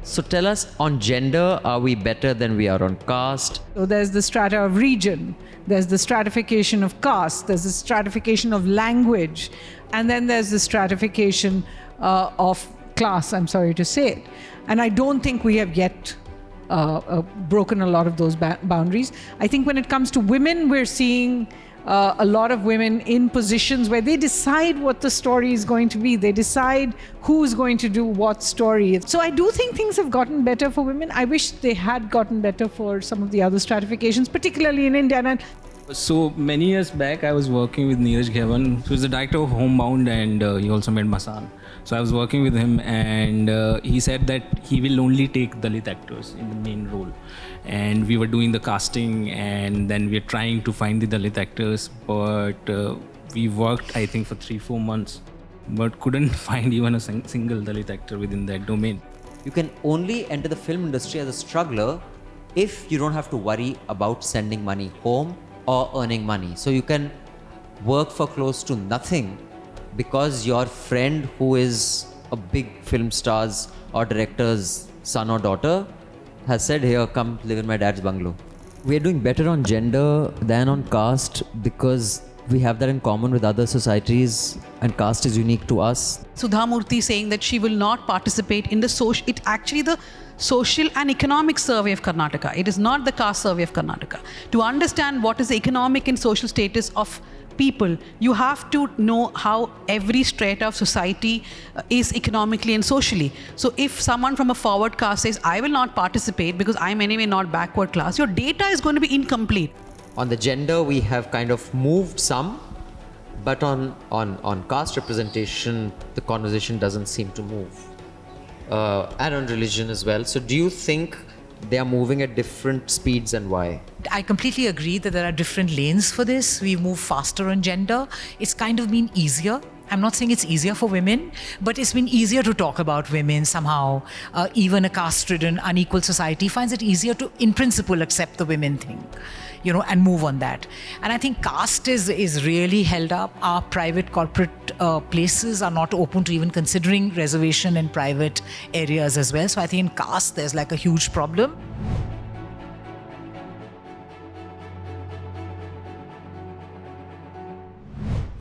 So tell us, on gender, are we better than we are on caste? So there's the strata of region, there's the stratification of caste, there's the stratification of language, and then there's the stratification of class, I'm sorry to say it. And I don't think we have yet broken a lot of those boundaries. I think when it comes to women, we're seeing a lot of women in positions where they decide what the story is going to be. They decide who's going to do what story. So I do think things have gotten better for women. I wish they had gotten better for some of the other stratifications, particularly in India. And So many years back, I was working with Neeraj Ghevan, who's the director of Homebound, and he also made Masan. So I was working with him, and he said that he will only take Dalit actors in the main role. And we were doing the casting, and then we were trying to find the Dalit actors, but we worked, I think, for 3-4 months, but couldn't find even a single Dalit actor within that domain. You can only enter the film industry as a struggler if you don't have to worry about sending money home or earning money. So you can work for close to nothing because your friend who is a big film star's or director's son or daughter has said, here, come live in my dad's bungalow. We are doing better on gender than on caste because we have that in common with other societies, and caste is unique to us. Sudha Murthy saying that she will not participate in the social, it actually the social and economic survey of Karnataka. It is not the caste survey of Karnataka. To understand what is the economic and social status of people, you have to know how every strata of society is economically and socially. So if someone from a forward caste says, I will not participate because I'm anyway not backward class, your data is going to be incomplete. On the gender, we have kind of moved some, but on caste representation, the conversation doesn't seem to move. And on religion as well. So do you think they are moving at different speeds, and why? I completely agree that there are different lanes for this. We move faster on gender. It's kind of been easier. I'm not saying it's easier for women, but it's been easier to talk about women somehow. Even a caste-ridden, unequal society finds it easier to, in principle, accept the women thing, and move on that. And I think caste is really held up. Our private corporate places are not open to even considering reservation in private areas as well. So I think in caste, there's like a huge problem.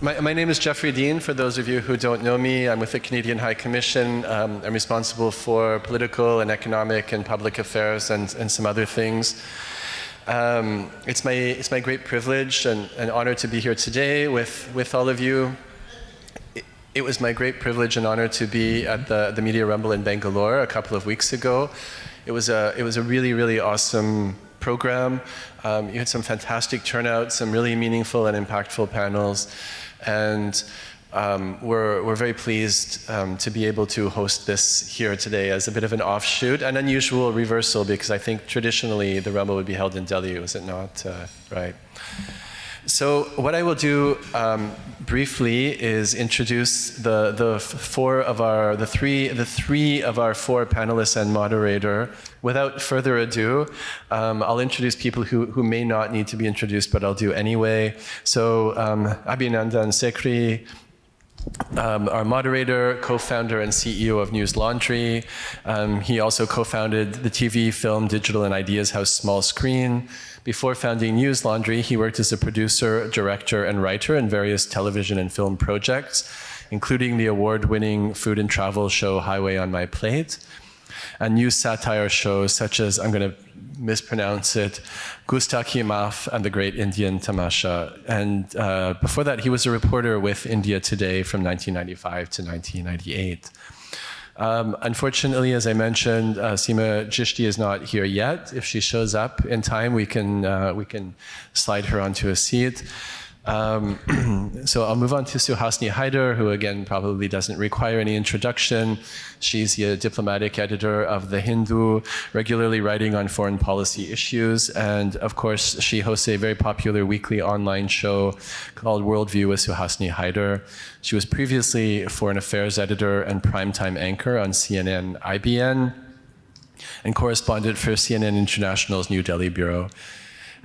My name is Jeffrey Dean. For those of you who don't know me, I'm with the Canadian High Commission. I'm responsible for political and economic and public affairs and some other things. It's my great privilege and honor to be here today with all of you. It was my great privilege and honor to be at the Media Rumble in Bangalore a couple of weeks ago. It was a really, really awesome program. You had some fantastic turnout, some really meaningful and impactful panels. And we're very pleased to be able to host this here today as a bit of an offshoot, an unusual reversal, because I think traditionally the Rumble would be held in Delhi, was it not? Right. So what I will do briefly is introduce the three of our four panelists and moderator. Without further ado, I'll introduce people who may not need to be introduced, but I'll do anyway. So Abhinandan Sekhri, our moderator, co-founder and CEO of Newslaundry. He also co-founded the TV, film, digital and ideas house Small Screen. Before founding Newslaundry, he worked as a producer, director and writer in various television and film projects, including the award-winning food and travel show Highway on My Plate, and news satire shows such as, I'm going to mispronounce it, Gustaki Maaf and The Great Indian Tamasha. And before that, he was a reporter with India Today from 1995 to 1998. Unfortunately, as I mentioned, Seema Chishti is not here yet. If she shows up in time, we can slide her onto a seat. So I'll move on to Suhasini Haidar, who again probably doesn't require any introduction. She's the diplomatic editor of The Hindu, regularly writing on foreign policy issues. And of course, she hosts a very popular weekly online show called Worldview with Suhasini Haidar. She was previously foreign affairs editor and primetime anchor on CNN IBN and correspondent for CNN International's New Delhi bureau.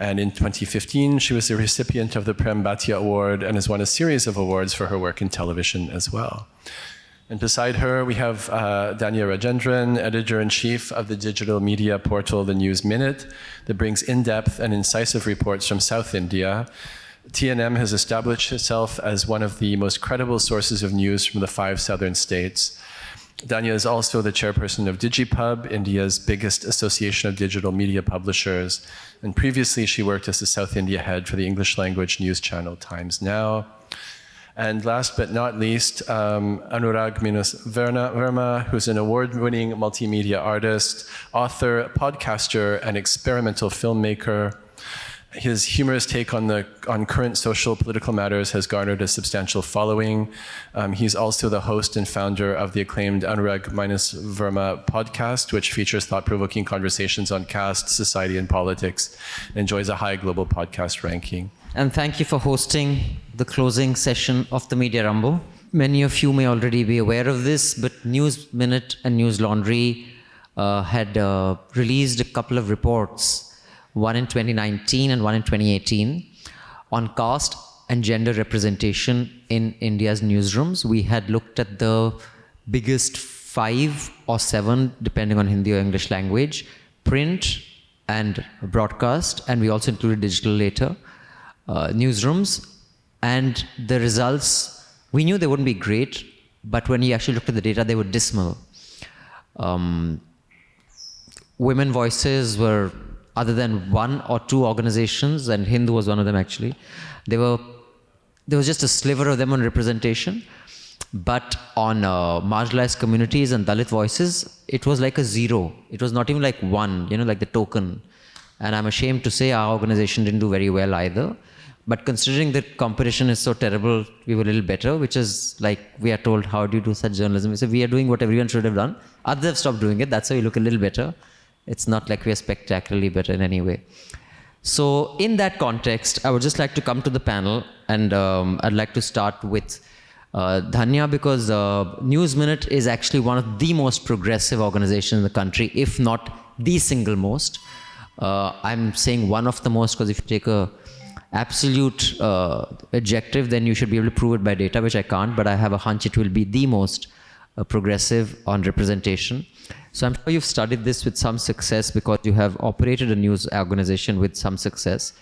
And in 2015, she was the recipient of the Prem Bhatia Award and has won a series of awards for her work in television as well. And beside her, we have Dhanya Rajendran, editor-in-chief of the digital media portal The News Minute, that brings in-depth and incisive reports from South India. TNM has established itself as one of the most credible sources of news from the 5 southern states. Dhanya is also the chairperson of DigiPub, India's biggest association of digital media publishers. And previously, she worked as the South India head for the English language news channel Times Now. And last but not least, Anurag Minus Verma, who's an award-winning multimedia artist, author, podcaster, and experimental filmmaker. His humorous take on current social political matters has garnered a substantial following. He's also the host and founder of the acclaimed Anurag Minus Verma podcast, which features thought-provoking conversations on caste, society, and politics, and enjoys a high global podcast ranking. And thank you for hosting the closing session of the Media Rumble. Many of you may already be aware of this, but News Minute and Newslaundry had released a couple of reports, one in 2019 and one in 2018, on caste and gender representation in India's newsrooms. We had looked at the biggest 5 or 7, depending on Hindi or English language, print and broadcast, and we also included digital later, newsrooms. And the results, we knew they wouldn't be great, but when we actually looked at the data, they were dismal. Women voices were, other than 1 or 2 organizations, and Hindu was one of them actually, there was just a sliver of them on representation. But on marginalized communities and Dalit voices, it was like a 0. It was not even like 1, like the token. And I'm ashamed to say our organization didn't do very well either. But considering that competition is so terrible, we were a little better, which is like we are told, how do you do such journalism? We say, we are doing what everyone should have done. Others have stopped doing it. That's why we look a little better. It's not like we are spectacularly better in any way. So in that context, I would just like to come to the panel, and I'd like to start with Dhanya, because News Minute is actually one of the most progressive organizations in the country, if not the single most. I'm saying one of the most, because if you take a absolute adjective, then you should be able to prove it by data, which I can't, but I have a hunch it will be the most progressive on representation. So I'm sure you've studied this with some success because you have operated a news organization with some success.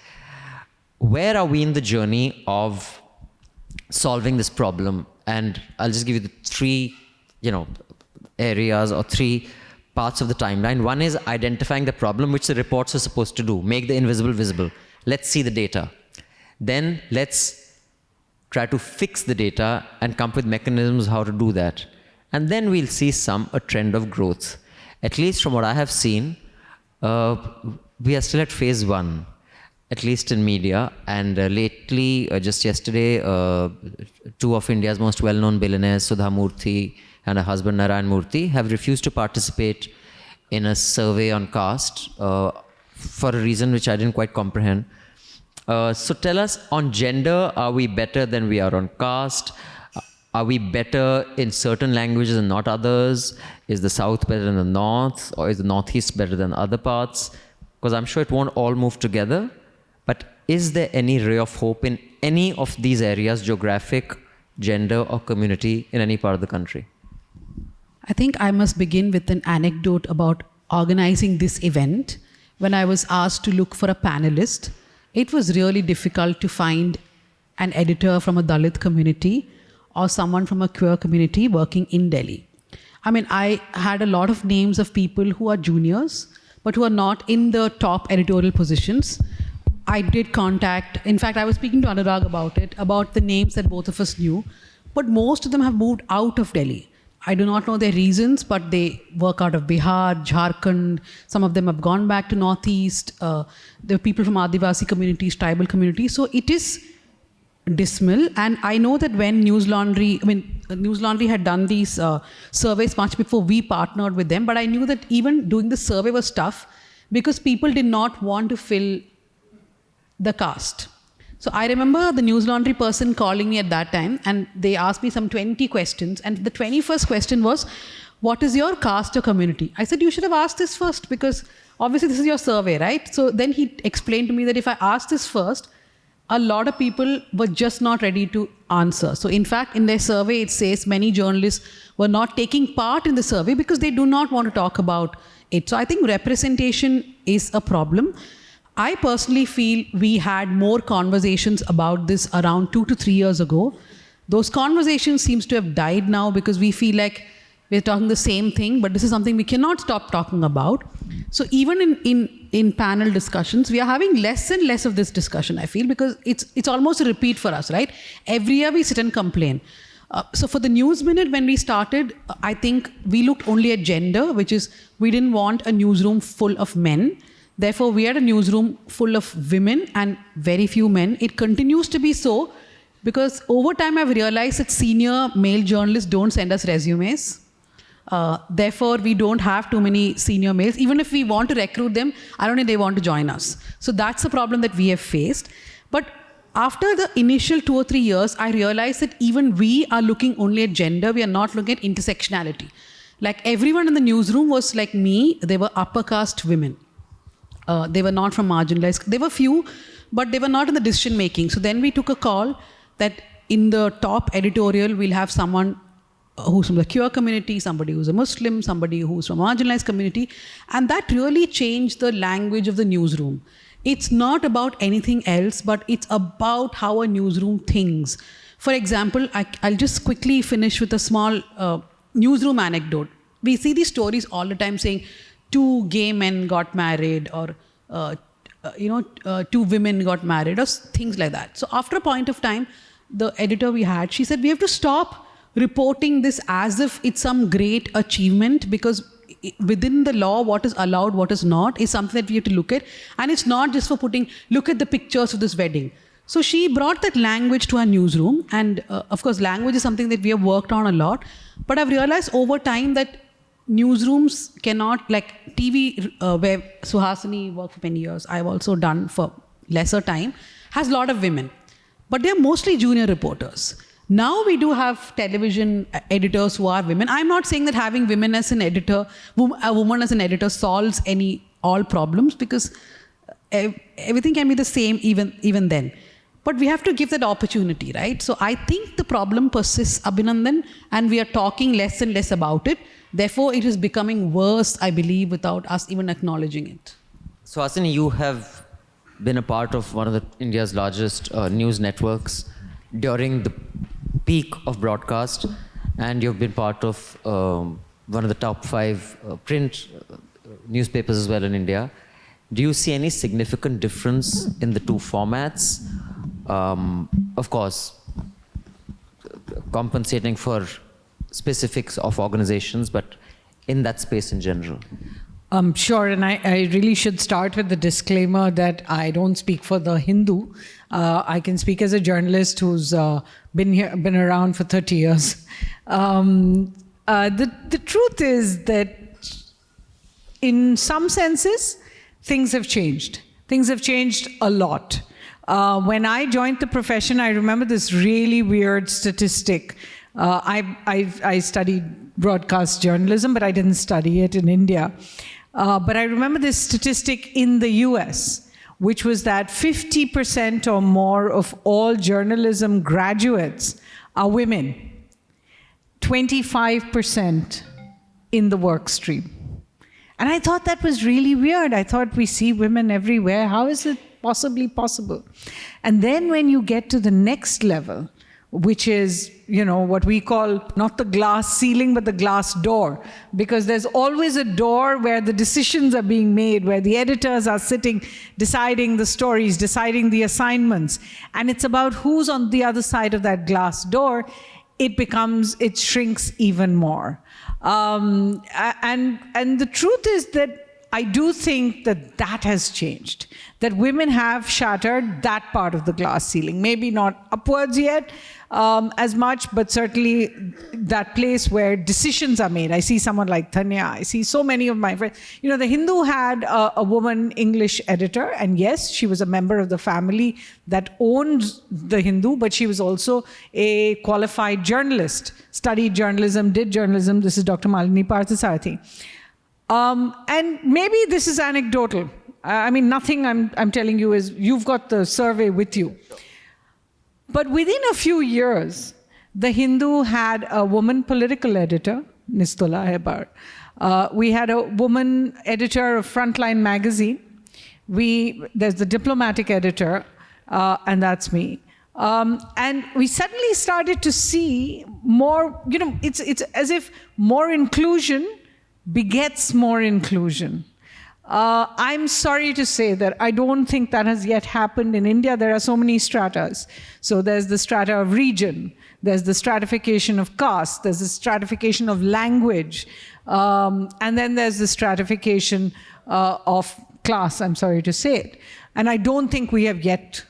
Where are we in the journey of solving this problem? And I'll just give you the 3, areas or 3 parts of the timeline. One is identifying the problem, which the reports are supposed to do, make the invisible visible. Let's see the data. Then let's try to fix the data and come up with mechanisms how to do that. And then we'll see a trend of growth. At least from what I have seen, we are still at phase 1, at least in media. And lately, just yesterday, 2 of India's most well-known billionaires, Sudha Murthy and her husband Narayan Murthy, have refused to participate in a survey on caste for a reason which I didn't quite comprehend. So tell us, on gender, are we better than we are on caste? Are we better in certain languages and not others? Is the South better than the North? Or is the Northeast better than other parts? Because I'm sure it won't all move together. But is there any ray of hope in any of these areas, geographic, gender, or community, in any part of the country? I think I must begin with an anecdote about organizing this event. When I was asked to look for a panelist, it was really difficult to find an editor from a Dalit community or someone from a queer community working in Delhi. I mean, I had a lot of names of people who are juniors, but who are not in the top editorial positions. I did contact, in fact, I was speaking to Anurag about it, about the names that both of us knew, but most of them have moved out of Delhi. I do not know their reasons, but they work out of Bihar, Jharkhand. Some of them have gone back to Northeast. There are people from Adivasi communities, tribal communities. So it is dismal. And I know that when Newslaundry had done these surveys much before we partnered with them, but I knew that even doing the survey was tough because people did not want to fill the caste. So I remember the Newslaundry person calling me at that time, and they asked me some 20 questions. And the 21st question was, what is your caste or community? I said, you should have asked this first because obviously this is your survey, right? So then he explained to me that if I asked this first, a lot of people were just not ready to answer. So in fact, in their survey, it says many journalists were not taking part in the survey because they do not want to talk about it. So I think representation is a problem. I personally feel we had more conversations about this around 2 to 3 years ago. Those conversations seems to have died now because we feel like we're talking the same thing, but this is something we cannot stop talking about. So even in panel discussions, we are having less and less of this discussion, I feel, because it's almost a repeat for us, right? Every year we sit and complain. So for the News Minute, when we started, I think we looked only at gender, which is we didn't want a newsroom full of men. Therefore, we had a newsroom full of women and very few men. It continues to be so because over time I've realized that senior male journalists don't send us resumes. Therefore, we don't have too many senior males. Even if we want to recruit them, I don't think they want to join us. So that's the problem that we have faced. But after the initial 2 or 3 years, I realized that even we are looking only at gender. We are not looking at intersectionality. Like everyone in the newsroom was like me. They were upper caste women. They were not from marginalized. There were few, but they were not in the decision making. So then we took a call that in the top editorial, we'll have someone who's from the queer community, somebody who's a Muslim, somebody who's from a marginalized community. And that really changed the language of the newsroom. It's not about anything else, but it's about how a newsroom thinks. For example, I'll just quickly finish with a small newsroom anecdote. We see these stories all the time saying 2 gay men got married or 2 women got married or things like that. So after a point of time, the editor we had, she said, we have to stop reporting this as if it's some great achievement because within the law, what is allowed, what is not, is something that we have to look at. And it's not just for look at the pictures of this wedding. So she brought that language to our newsroom. And of course, language is something that we have worked on a lot. But I've realized over time that newsrooms cannot, like TV, where Suhasini worked for many years, I've also done for lesser time, has a lot of women. But they're mostly junior reporters. Now we do have television editors who are women. I'm not saying that having women as an editor, a woman as an editor solves all problems because everything can be the same even then. But we have to give that opportunity, right? So I think the problem persists, Abhinandan, and we are talking less and less about it. Therefore, it is becoming worse, I believe, without us even acknowledging it. So, Suhasini, you have been a part of one of India's largest news networks during the peak of broadcast, and you've been part of one of the top 5 print newspapers as well in India. Do you see any significant difference in the 2 formats? Of course, compensating for specifics of organizations, but in that space in general. Sure, and I really should start with the disclaimer that I don't speak for the Hindu. I can speak as a journalist who's been around for 30 years. The truth is that in some senses, things have changed. Things have changed a lot. When I joined the profession, I remember this really weird statistic. I studied broadcast journalism, but I didn't study it in India. But I remember this statistic in the US, which was that 50% or more of all journalism graduates are women, 25% in the work stream. And I thought that was really weird. I thought we see women everywhere. How is it possibly possible? And then when you get to the next level, which is, what we call not the glass ceiling, but the glass door. Because there's always a door where the decisions are being made, where the editors are sitting, deciding the stories, deciding the assignments. And it's about who's on the other side of that glass door. It shrinks even more. And the truth is that I do think that has changed, that women have shattered that part of the glass ceiling. Maybe not upwards yet as much, but certainly that place where decisions are made. I see someone like Dhanya. I see so many of my friends. The Hindu had a woman English editor, and yes, she was a member of the family that owned the Hindu, but she was also a qualified journalist, studied journalism, did journalism. This is Dr. Malini Parthasarathy. And maybe this is anecdotal. I mean, nothing I'm telling you is, you've got the survey with you. But within a few years, The Hindu had a woman political editor, Newslaundry Haidar. We had a woman editor of Frontline magazine. There's the diplomatic editor, and that's me. And we suddenly started to see more, it's as if more inclusion begets more inclusion. I'm sorry to say that I don't think that has yet happened in India. There are so many stratas. So there's the strata of region, there's the stratification of caste, there's the stratification of language, and then there's the stratification of class, I'm sorry to say it. And I don't think we have yet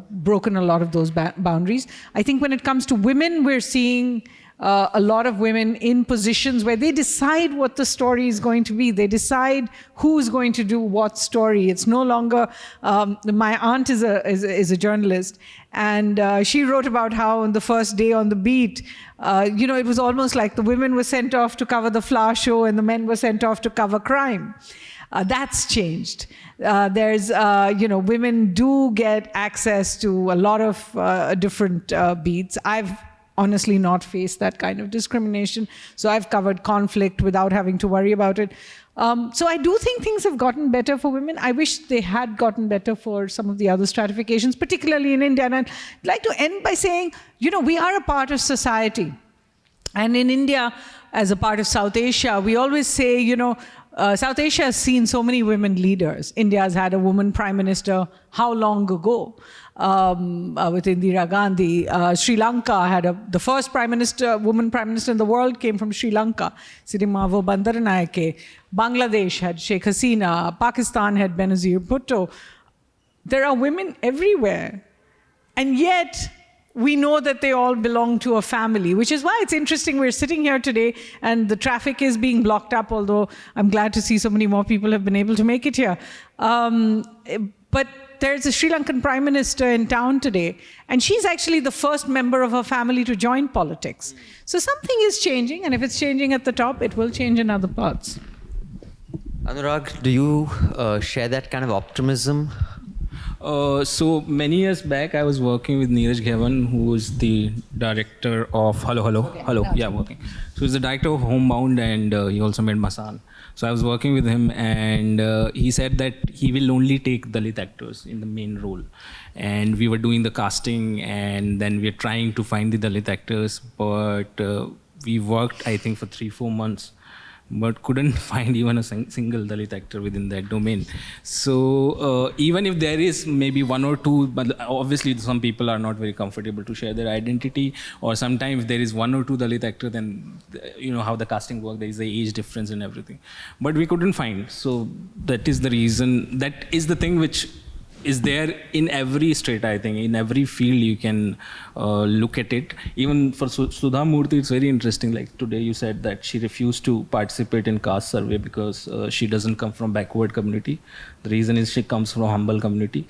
broken a lot of those boundaries. I think when it comes to women, we're seeing a lot of women in positions where they decide what the story is going to be. They decide who's going to do what story. It's no longer, my aunt is a journalist, and she wrote about how on the first day on the beat, it was almost like the women were sent off to cover the flower show and the men were sent off to cover crime. That's changed. Women do get access to a lot of different beats. I've honestly not faced that kind of discrimination. So I've covered conflict without having to worry about it. So I do think things have gotten better for women. I wish they had gotten better for some of the other stratifications, particularly in India. And I'd like to end by saying, we are a part of society. And in India, as a part of South Asia, we always say, South Asia has seen so many women leaders. India has had a woman prime minister how long ago? With Indira Gandhi. Sri Lanka had the first woman prime minister in the world came from Sri Lanka, Sirimavo Bandaranaike. Bangladesh had Sheikh Hasina. Pakistan had Benazir Bhutto. There are women everywhere. And yet, we know that they all belong to a family, which is why it's interesting we're sitting here today and the traffic is being blocked up, although I'm glad to see so many more people have been able to make it here. But there's a Sri Lankan Prime Minister in town today, and she's actually the first member of her family to join politics. So something is changing, and if it's changing at the top, it will change in other parts. Anurag, do you share that kind of optimism? So many years back, I was working with Neeraj Ghewan, who is the director of working. So he's the director of Homebound, and he also made Masan. So I was working with him, and he said that he will only take Dalit actors in the main role. And we were doing the casting, and then we were trying to find the Dalit actors, but we worked, I think, for 3-4 months. But couldn't find even a single Dalit actor within that domain. So even if there is maybe one or two, but obviously some people are not very comfortable to share their identity, or sometimes there is one or two Dalit actor, then how the casting works, there is the age difference and everything. But we couldn't find. So that is the reason, that is the thing which is there in every strata, I think. In every field you can look at it. Even for Sudha Murthy, it's very interesting. Like today you said that she refused to participate in caste survey because she doesn't come from backward community. The reason is she comes from humble community.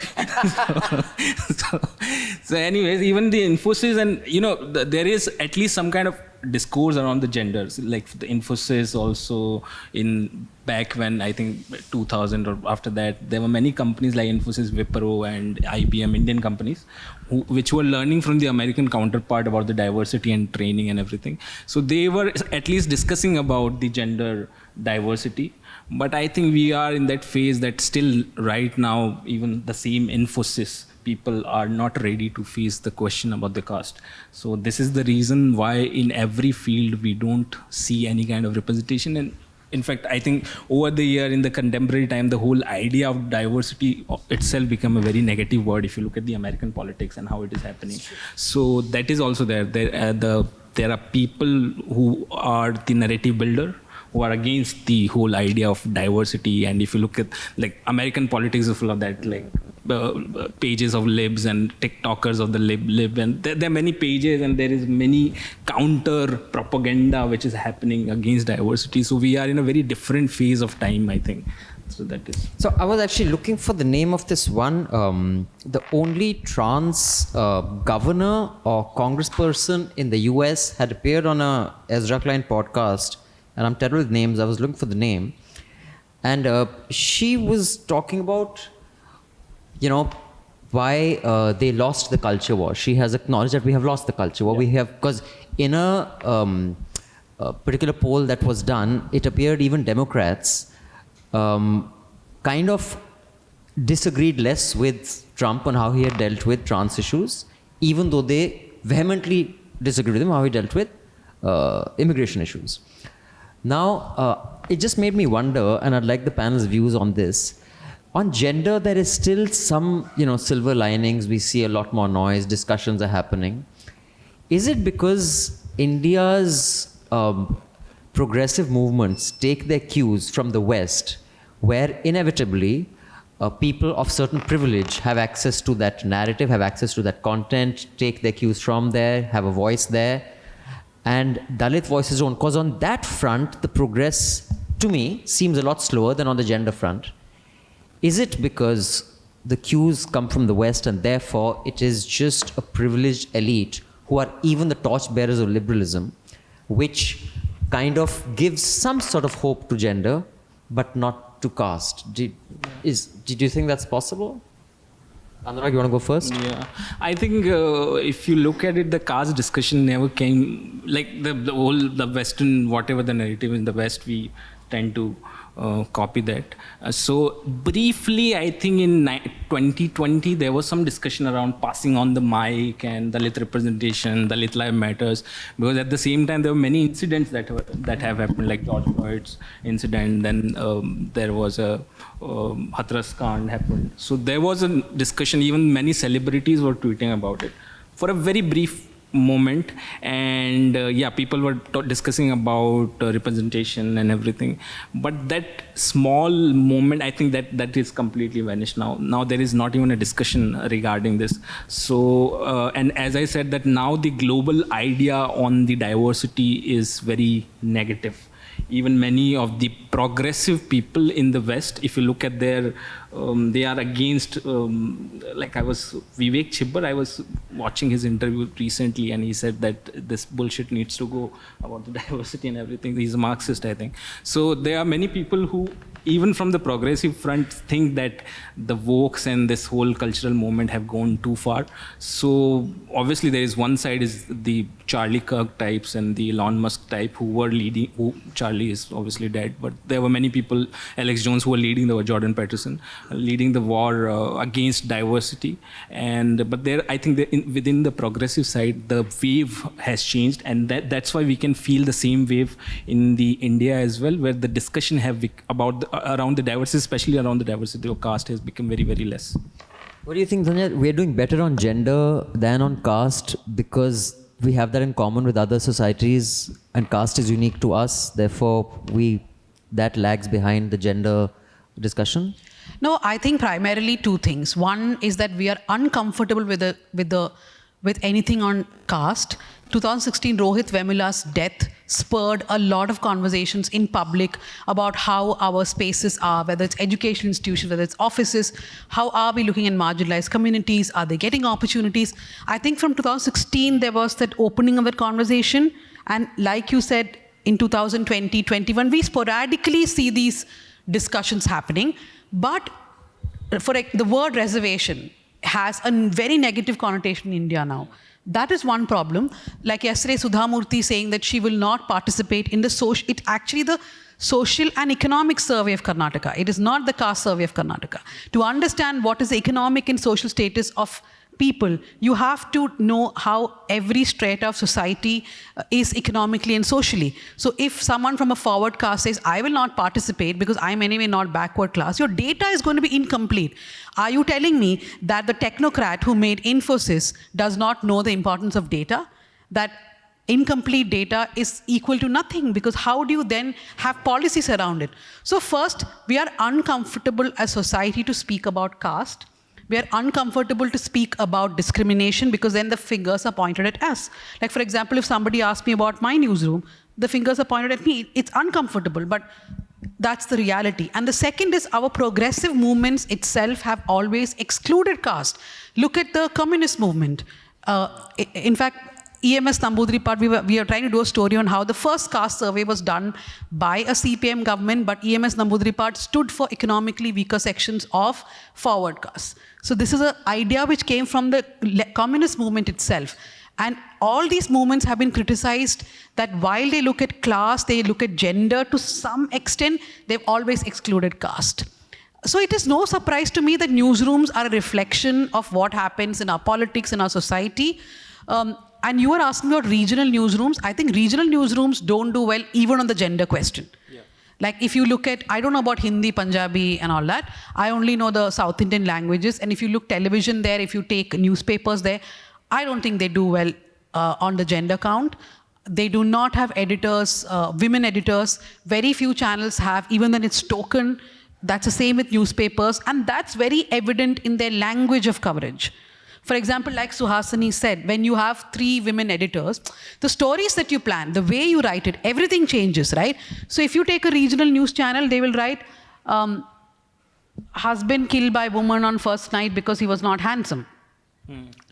so anyways, even the Infosys, and there is at least some kind of discourse around the genders, like the Infosys also in back when I think 2000 or after that, there were many companies like Infosys, Wipro and IBM, Indian companies, which were learning from the American counterpart about the diversity and training and everything. So they were at least discussing about the gender diversity. But I think we are in that phase that still right now, even the same Infosys people are not ready to face the question about the caste. So this is the reason why in every field we don't see any kind of representation. And in fact, I think over the year in the contemporary time, the whole idea of diversity itself became a very negative word if you look at the American politics and how it is happening. So that is also there. There are people who are the narrative builder, who are against the whole idea of diversity. And if you look at like American politics is full of that, like pages of libs and TikTokers of the lib, and there are many pages and there is many counter propaganda which is happening against diversity. So we are in a very different phase of time, I think. So that is. So I was actually looking for the name of this one. The only trans governor or congressperson in the US had appeared on a Ezra Klein podcast. And I'm terrible with names. I was looking for the name. And she was talking about, why they lost the culture war. She has acknowledged that we have lost the culture war. We have, because in a particular poll that was done, it appeared even Democrats kind of disagreed less with Trump on how he had dealt with trans issues, even though they vehemently disagreed with him how he dealt with immigration issues. Now, it just made me wonder, and I'd like the panel's views on this. On gender, there is still some, silver linings. We see a lot more noise, discussions are happening. Is it because India's progressive movements take their cues from the West, where inevitably people of certain privilege have access to that narrative, have access to that content, take their cues from there, have a voice there, and Dalit voices don't? Because on that front, the progress, to me, seems a lot slower than on the gender front. Is it because the cues come from the West and therefore it is just a privileged elite who are even the torchbearers of liberalism, which kind of gives some sort of hope to gender, but not to caste? Did you think that's possible? Anurag, you want to go first? Yeah, I think if you look at it, the caste discussion never came, like the Western, whatever the narrative in the West, we tend to copy that. So briefly, I think in 2020, there was some discussion around passing on the mic and Dalit representation, Dalit Life Matters, because at the same time, there were many incidents that have happened, like George Floyd's incident, then there was a Hathras Kand happened. So there was a discussion, even many celebrities were tweeting about it for a very brief moment, and people were discussing about representation and everything, but that small moment, I think that is completely vanished now there is not even a discussion regarding this. So and as I said, that now the global idea on the diversity is very negative. Even many of the progressive people in the West, if you look at their, they are against, Vivek Chibbar, I was watching his interview recently and he said that this bullshit needs to go about the diversity and everything. He's a Marxist, I think. So there are many people who, even from the progressive front, think that the wokes and this whole cultural movement have gone too far. So obviously there is one side is the Charlie Kirk types and the Elon Musk type who were leading, Charlie is obviously dead, but there were many people, Alex Jones, who were leading the Jordan Peterson, leading the war against diversity. But there, I think within the progressive side, the wave has changed, and that's why we can feel the same wave in the India as well, where the discussion around the diversity, especially around the diversity of caste, has become very, very less. What do you think, Dhanya? We're doing better on gender than on caste because we have that in common with other societies, and caste is unique to us. Therefore, that lags behind the gender discussion. No, I think primarily two things. One is that we are uncomfortable with anything on caste. 2016, Rohit Vemula's death spurred a lot of conversations in public about how our spaces are, whether it's educational institutions, whether it's offices, how are we looking at marginalized communities, are they getting opportunities? I think from 2016, there was that opening of that conversation. And like you said, in 2020, 21, we sporadically see these discussions happening. But the word reservation has a very negative connotation in India now. That is one problem. Like yesterday, Sudha Murthy saying that she will not participate in the social and economic survey of Karnataka. It is not the caste survey of Karnataka. To understand what is the economic and social status of people, you have to know how every strata of society is economically and socially. So if someone from a forward caste says, I will not participate because I'm anyway not backward class, your data is going to be incomplete. Are you telling me that the technocrat who made Infosys does not know the importance of data? That incomplete data is equal to nothing, because how do you then have policies around it? So first, we are uncomfortable as society to speak about caste. We are uncomfortable to speak about discrimination because then the fingers are pointed at us. Like, for example, if somebody asks me about my newsroom, the fingers are pointed at me. It's uncomfortable, but that's the reality. And the second is our progressive movements itself have always excluded caste. Look at the communist movement. In fact, EMS Namboodiripad, we are trying to do a story on how the first caste survey was done by a CPM government, but EMS Namboodiripad stood for economically weaker sections of forward caste. So this is an idea which came from the communist movement itself. And all these movements have been criticized that while they look at class, they look at gender to some extent, they've always excluded caste. So it is no surprise to me that newsrooms are a reflection of what happens in our politics, in our society. And you were asking about regional newsrooms. I think regional newsrooms don't do well even on the gender question. Yeah. Like if you look at, I don't know about Hindi, Punjabi and all that. I only know the South Indian languages. And if you look television there, if you take newspapers there, I don't think they do well on the gender count. They do not have editors, women editors. Very few channels have, even then it's token. That's the same with newspapers, and that's very evident in their language of coverage. For example, like Suhasini said, when you have 3 women editors, the stories that you plan, the way you write it, everything changes, right? So if you take a regional news channel, they will write, husband killed by woman on first night because he was not handsome,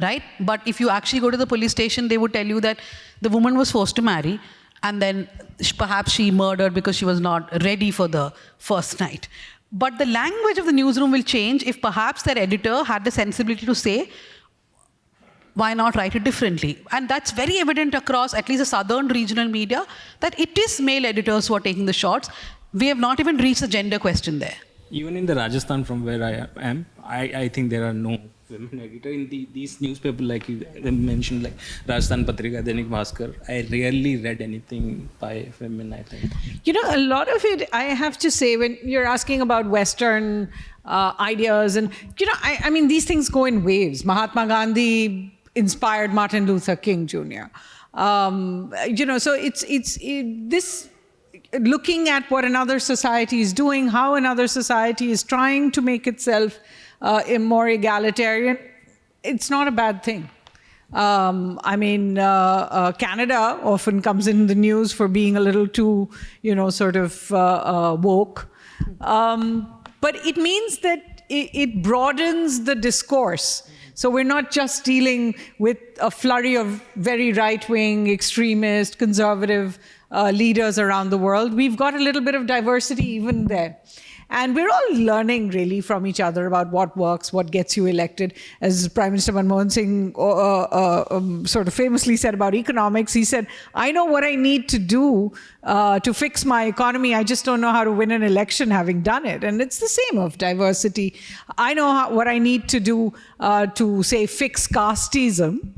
right? But if you actually go to the police station, they would tell you that the woman was forced to marry, and then perhaps she murdered because she was not ready for the first night. But the language of the newsroom will change if perhaps their editor had the sensibility to say, why not write it differently? And that's very evident across at least the southern regional media, that it is male editors who are taking the shots. We have not even reached the gender question there. Even in the Rajasthan from where I am, I think there are no women editor in these newspapers like you mentioned, like Rajasthan Patrika, Dainik Bhaskar. I rarely read anything by women, I think. You know, a lot of it, I have to say, when you're asking about Western ideas, and, you know, I mean, these things go in waves. Mahatma Gandhi inspired Martin Luther King Jr. You know, so it's this looking at what another society is doing, how another society is trying to make itself more egalitarian, it's not a bad thing. I mean, Canada often comes in the news for being a little too, you know, sort of woke. But it means that it broadens the discourse. So we're not just dealing with a flurry of very right-wing, extremist, conservative leaders around the world. We've got a little bit of diversity even there. And we're all learning really from each other about what works, what gets you elected. As Prime Minister Manmohan Singh sort of famously said about economics, he said, I know what I need to do to fix my economy. I just don't know how to win an election having done it. And it's the same of diversity. I know what I need to do to, say, fix casteism.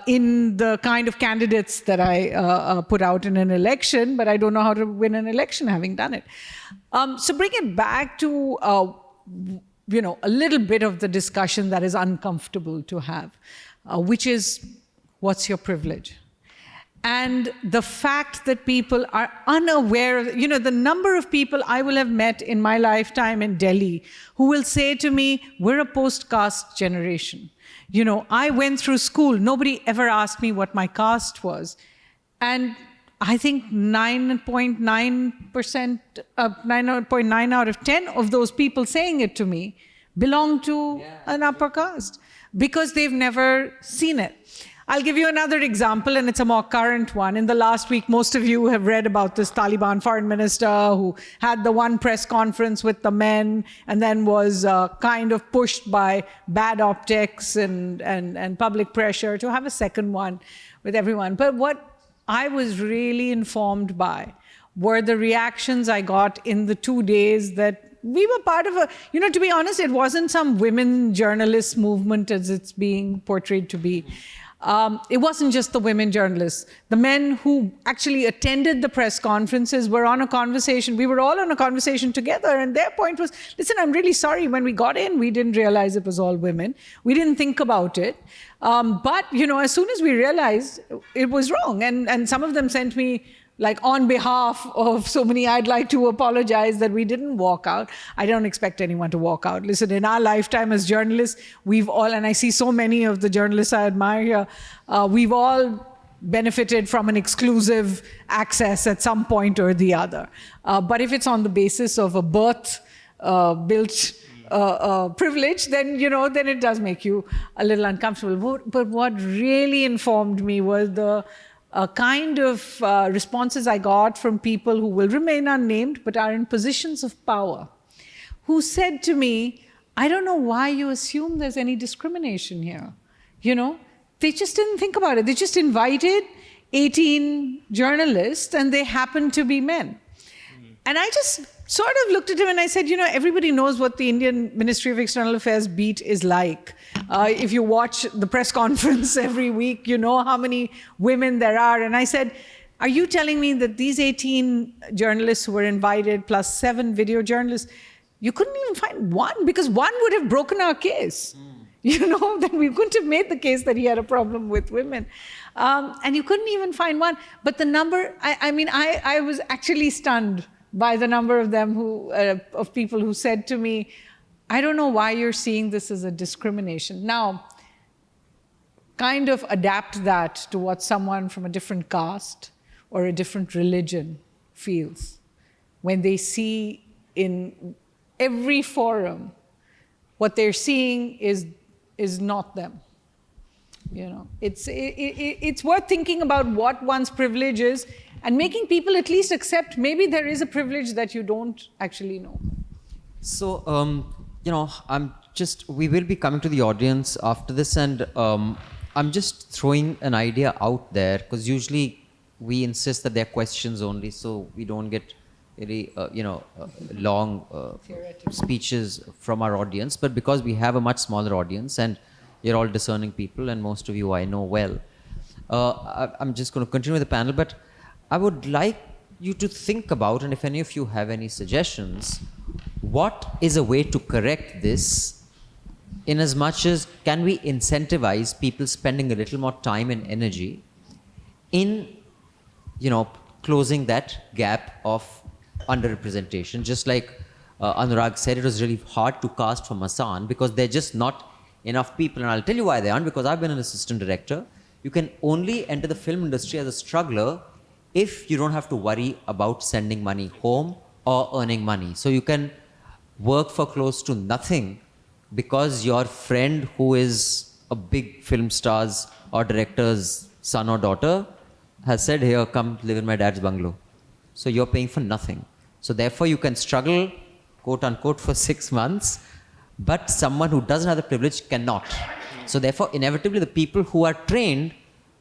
In the kind of candidates that I put out in an election, but I don't know how to win an election having done it. So bring it back to, you know, a little bit of the discussion that is uncomfortable to have, which is, what's your privilege? And the fact that people are unaware of, you know, the number of people I will have met in my lifetime in Delhi who will say to me, we're a post-caste generation. You know, I went through school, nobody ever asked me what my caste was. And I think 9.9 out of 10 of those people saying it to me belong to an upper caste because they've never seen it. I'll give you another example, and it's a more current one. In the last week, most of you have read about this Taliban foreign minister who had the one press conference with the men and then was kind of pushed by bad optics and public pressure to have a second one with everyone. But what I was really informed by were the reactions I got in the 2 days that we were part of a, you know, to be honest, it wasn't some women journalist movement as it's being portrayed to be. It wasn't just the women journalists. The men who actually attended the press conferences were on a conversation. We were all on a conversation together, and their point was, listen, I'm really sorry. When we got in, we didn't realize it was all women. We didn't think about it. But, you know, as soon as we realized, it was wrong. And some of them sent me, like, on behalf of so many, I'd like to apologize that we didn't walk out. I don't expect anyone to walk out. Listen, in our lifetime as journalists, we've all, and I see so many of the journalists I admire here, we've all benefited from an exclusive access at some point or the other. But if it's on the basis of a birth built privilege, then, then it does make you a little uncomfortable. But what really informed me was the kind of responses I got from people who will remain unnamed but are in positions of power, who said to me, I don't know why you assume there's any discrimination here. They just didn't think about it. They just invited 18 journalists and they happened to be men. And I just sort of looked at him and I said, everybody knows what the Indian Ministry of External Affairs beat is like. If you watch the press conference every week, you know how many women there are. And I said, are you telling me that these 18 journalists who were invited, plus 7 video journalists, you couldn't even find one? Because one would have broken our case. Then we couldn't have made the case that he had a problem with women. And you couldn't even find one. But the number, I was actually stunned by the number of them of people who said to me, I don't know why you're seeing this as a discrimination. Now, kind of adapt that to what someone from a different caste or a different religion feels when they see in every forum what they're seeing is not them. It's worth thinking about what one's privilege is and making people at least accept maybe there is a privilege that you don't actually know. So, we will be coming to the audience after this, and I'm just throwing an idea out there, because usually we insist that they're questions only, so we don't get really, long speeches from our audience. But because we have a much smaller audience and you're all discerning people, and most of you I know well, I'm just going to continue with the panel. But I would like you to think about, and if any of you have any suggestions, what is a way to correct this, in as much as can we incentivize people spending a little more time and energy in, closing that gap of underrepresentation. Just like Anurag said, it was really hard to cast for Masan because they're just not enough people. And I'll tell you why they aren't, because I've been an assistant director. You can only enter the film industry as a struggler if you don't have to worry about sending money home or earning money. So you can work for close to nothing because your friend who is a big film star's or director's son or daughter has said, here, come live in my dad's bungalow. So you're paying for nothing. So therefore you can struggle, quote unquote, for 6 months, but someone who doesn't have the privilege cannot. So therefore, inevitably, the people who are trained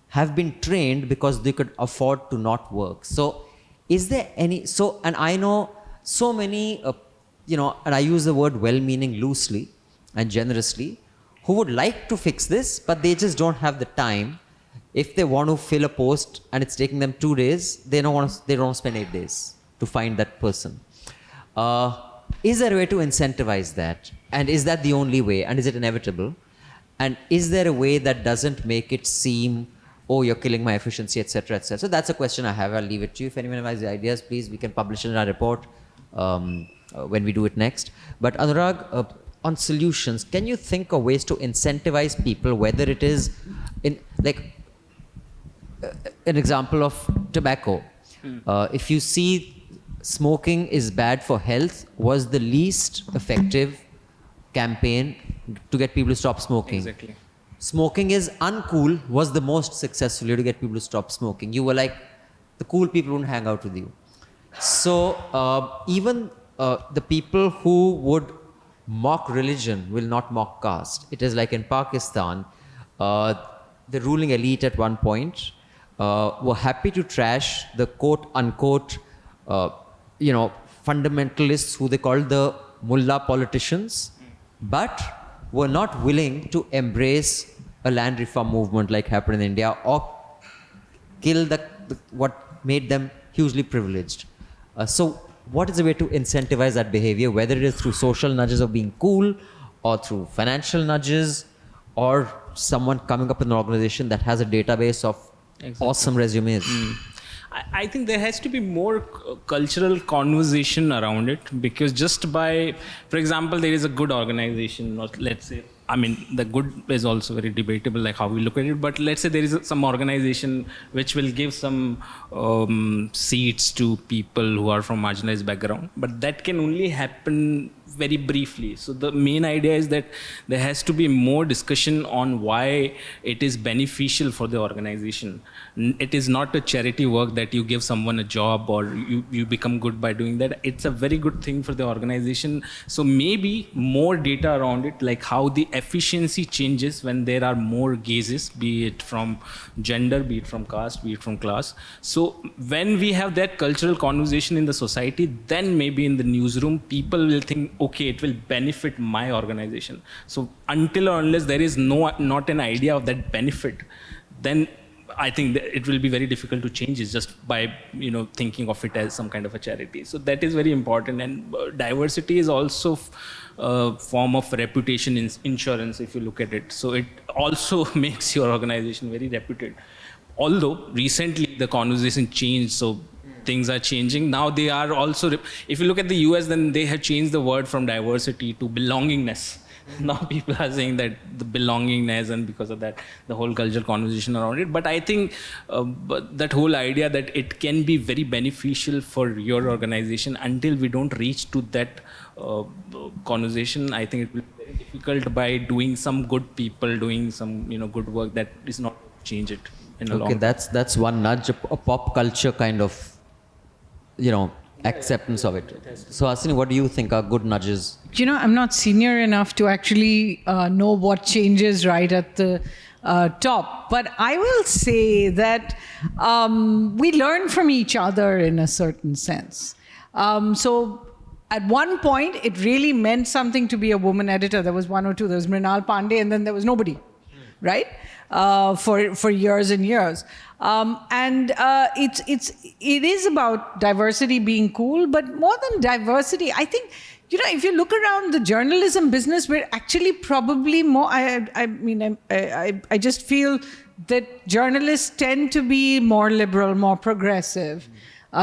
have been trained because they could afford to not work. So is there any, and I know so many, and I use the word well-meaning loosely and generously, who would like to fix this, but they just don't have the time. If they want to fill a post and it's taking them 2 days, they don't spend 8 days to find that person. Is there a way to incentivize that? And is that the only way? And is it inevitable? And is there a way that doesn't make it seem, oh, you're killing my efficiency, etc., etc.? So that's a question I have. I'll leave it to you. If anyone has ideas, please, we can publish it in our report when we do it next. But Anurag, on solutions, can you think of ways to incentivize people, whether it is in, an example of tobacco. If you see smoking is bad for health, was the least effective campaign to get people to stop smoking. Exactly. Smoking is uncool was the most successful way to get people to stop smoking. You were like, the cool people wouldn't hang out with you. So even the people who would mock religion will not mock caste. It is like in Pakistan, the ruling elite at one point were happy to trash the quote unquote, fundamentalists who they called the mullah politicians, but were not willing to embrace a land reform movement like happened in India or kill what made them hugely privileged. So what is the way to incentivize that behavior, whether it is through social nudges of being cool or through financial nudges or someone coming up with an organization that has a database of awesome resumes? I think there has to be more cultural conversation around it, because just by, for example, there is a good organization, or let's say, the good is also very debatable, like how we look at it, but let's say there is some organization which will give some seats to people who are from marginalized background, but that can only happen very briefly. So the main idea is that there has to be more discussion on why it is beneficial for the organization. It is not a charity work that you give someone a job or you become good by doing that. It's a very good thing for the organization. So maybe more data around it, like how the efficiency changes when there are more gazes, be it from gender, be it from caste, be it from class. So when we have that cultural conversation in the society, then maybe in the newsroom, people will think, okay, it will benefit my organization. So until or unless there is not an idea of that benefit, then I think that it will be very difficult to change it just by thinking of it as some kind of a charity. So that is very important, and diversity is also a form of reputation insurance if you look at it. So it also makes your organization very reputed. Although recently the conversation changed, so things are changing. Now they are also, if you look at the US, then they have changed the word from diversity to belongingness. Now people are saying that the belongingness, and because of that, the whole cultural conversation around it. But I think that whole idea that it can be very beneficial for your organization, until we don't reach to that conversation, I think it will be very difficult by doing some good people, doing some good work that is not change it in a long Okay, that's one nudge, a pop culture kind of acceptance of it. So Suhasini, what do you think are good nudges? I'm not senior enough to actually know what changes right at the top. But I will say that we learn from each other in a certain sense. So at one point, it really meant something to be a woman editor. There was one or two. There was Mrinal Pandey, and then there was nobody, right? For years and years. It is about diversity being cool, but more than diversity, I think, if you look around the journalism business, we're actually probably more, I just feel that journalists tend to be more liberal, more progressive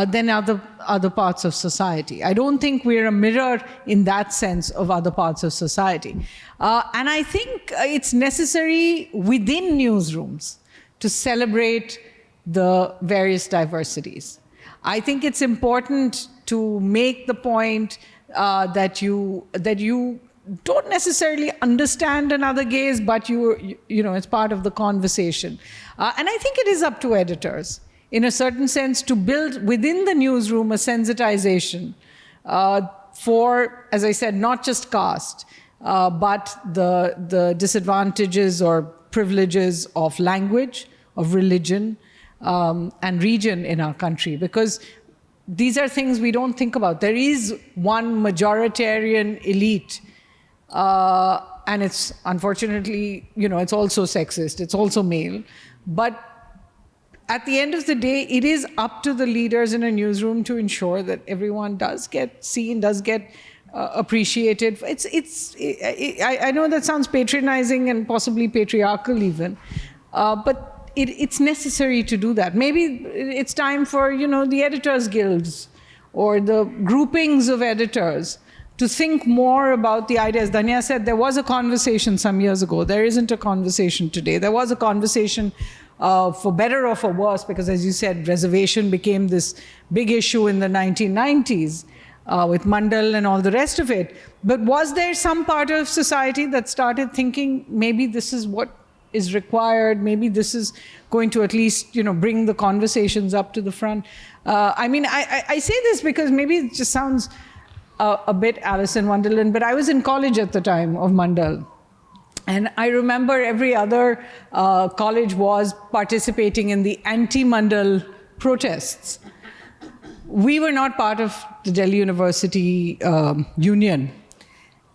than other parts of society. I don't think we're a mirror in that sense of other parts of society. And I think it's necessary within newsrooms to celebrate the various diversities. I think it's important to make the point that you don't necessarily understand another gaze, but it's part of the conversation. And I think it is up to editors, in a certain sense, to build within the newsroom a sensitization for, as I said, not just caste, but the disadvantages or privileges of language, of religion, and region in our country. Because these are things we don't think about. There is one majoritarian elite, and it's unfortunately, it's also sexist, it's also male. But at the end of the day, it is up to the leaders in a newsroom to ensure that everyone does get seen, does get appreciated. I know that sounds patronizing and possibly patriarchal even, but it's necessary to do that. Maybe it's time for, the editors' guilds or the groupings of editors to think more about the ideas. Dhanya said there was a conversation some years ago. There isn't a conversation today. There was a conversation for better or for worse, because as you said, reservation became this big issue in the 1990s with Mandal and all the rest of it. But was there some part of society that started thinking, maybe this is what is required, maybe this is going to at least, bring the conversations up to the front? I say this because maybe it just sounds a bit Alice in Wonderland, but I was in college at the time of Mandal. And I remember every other college was participating in the anti-Mandal protests. We were not part of the Delhi University Union.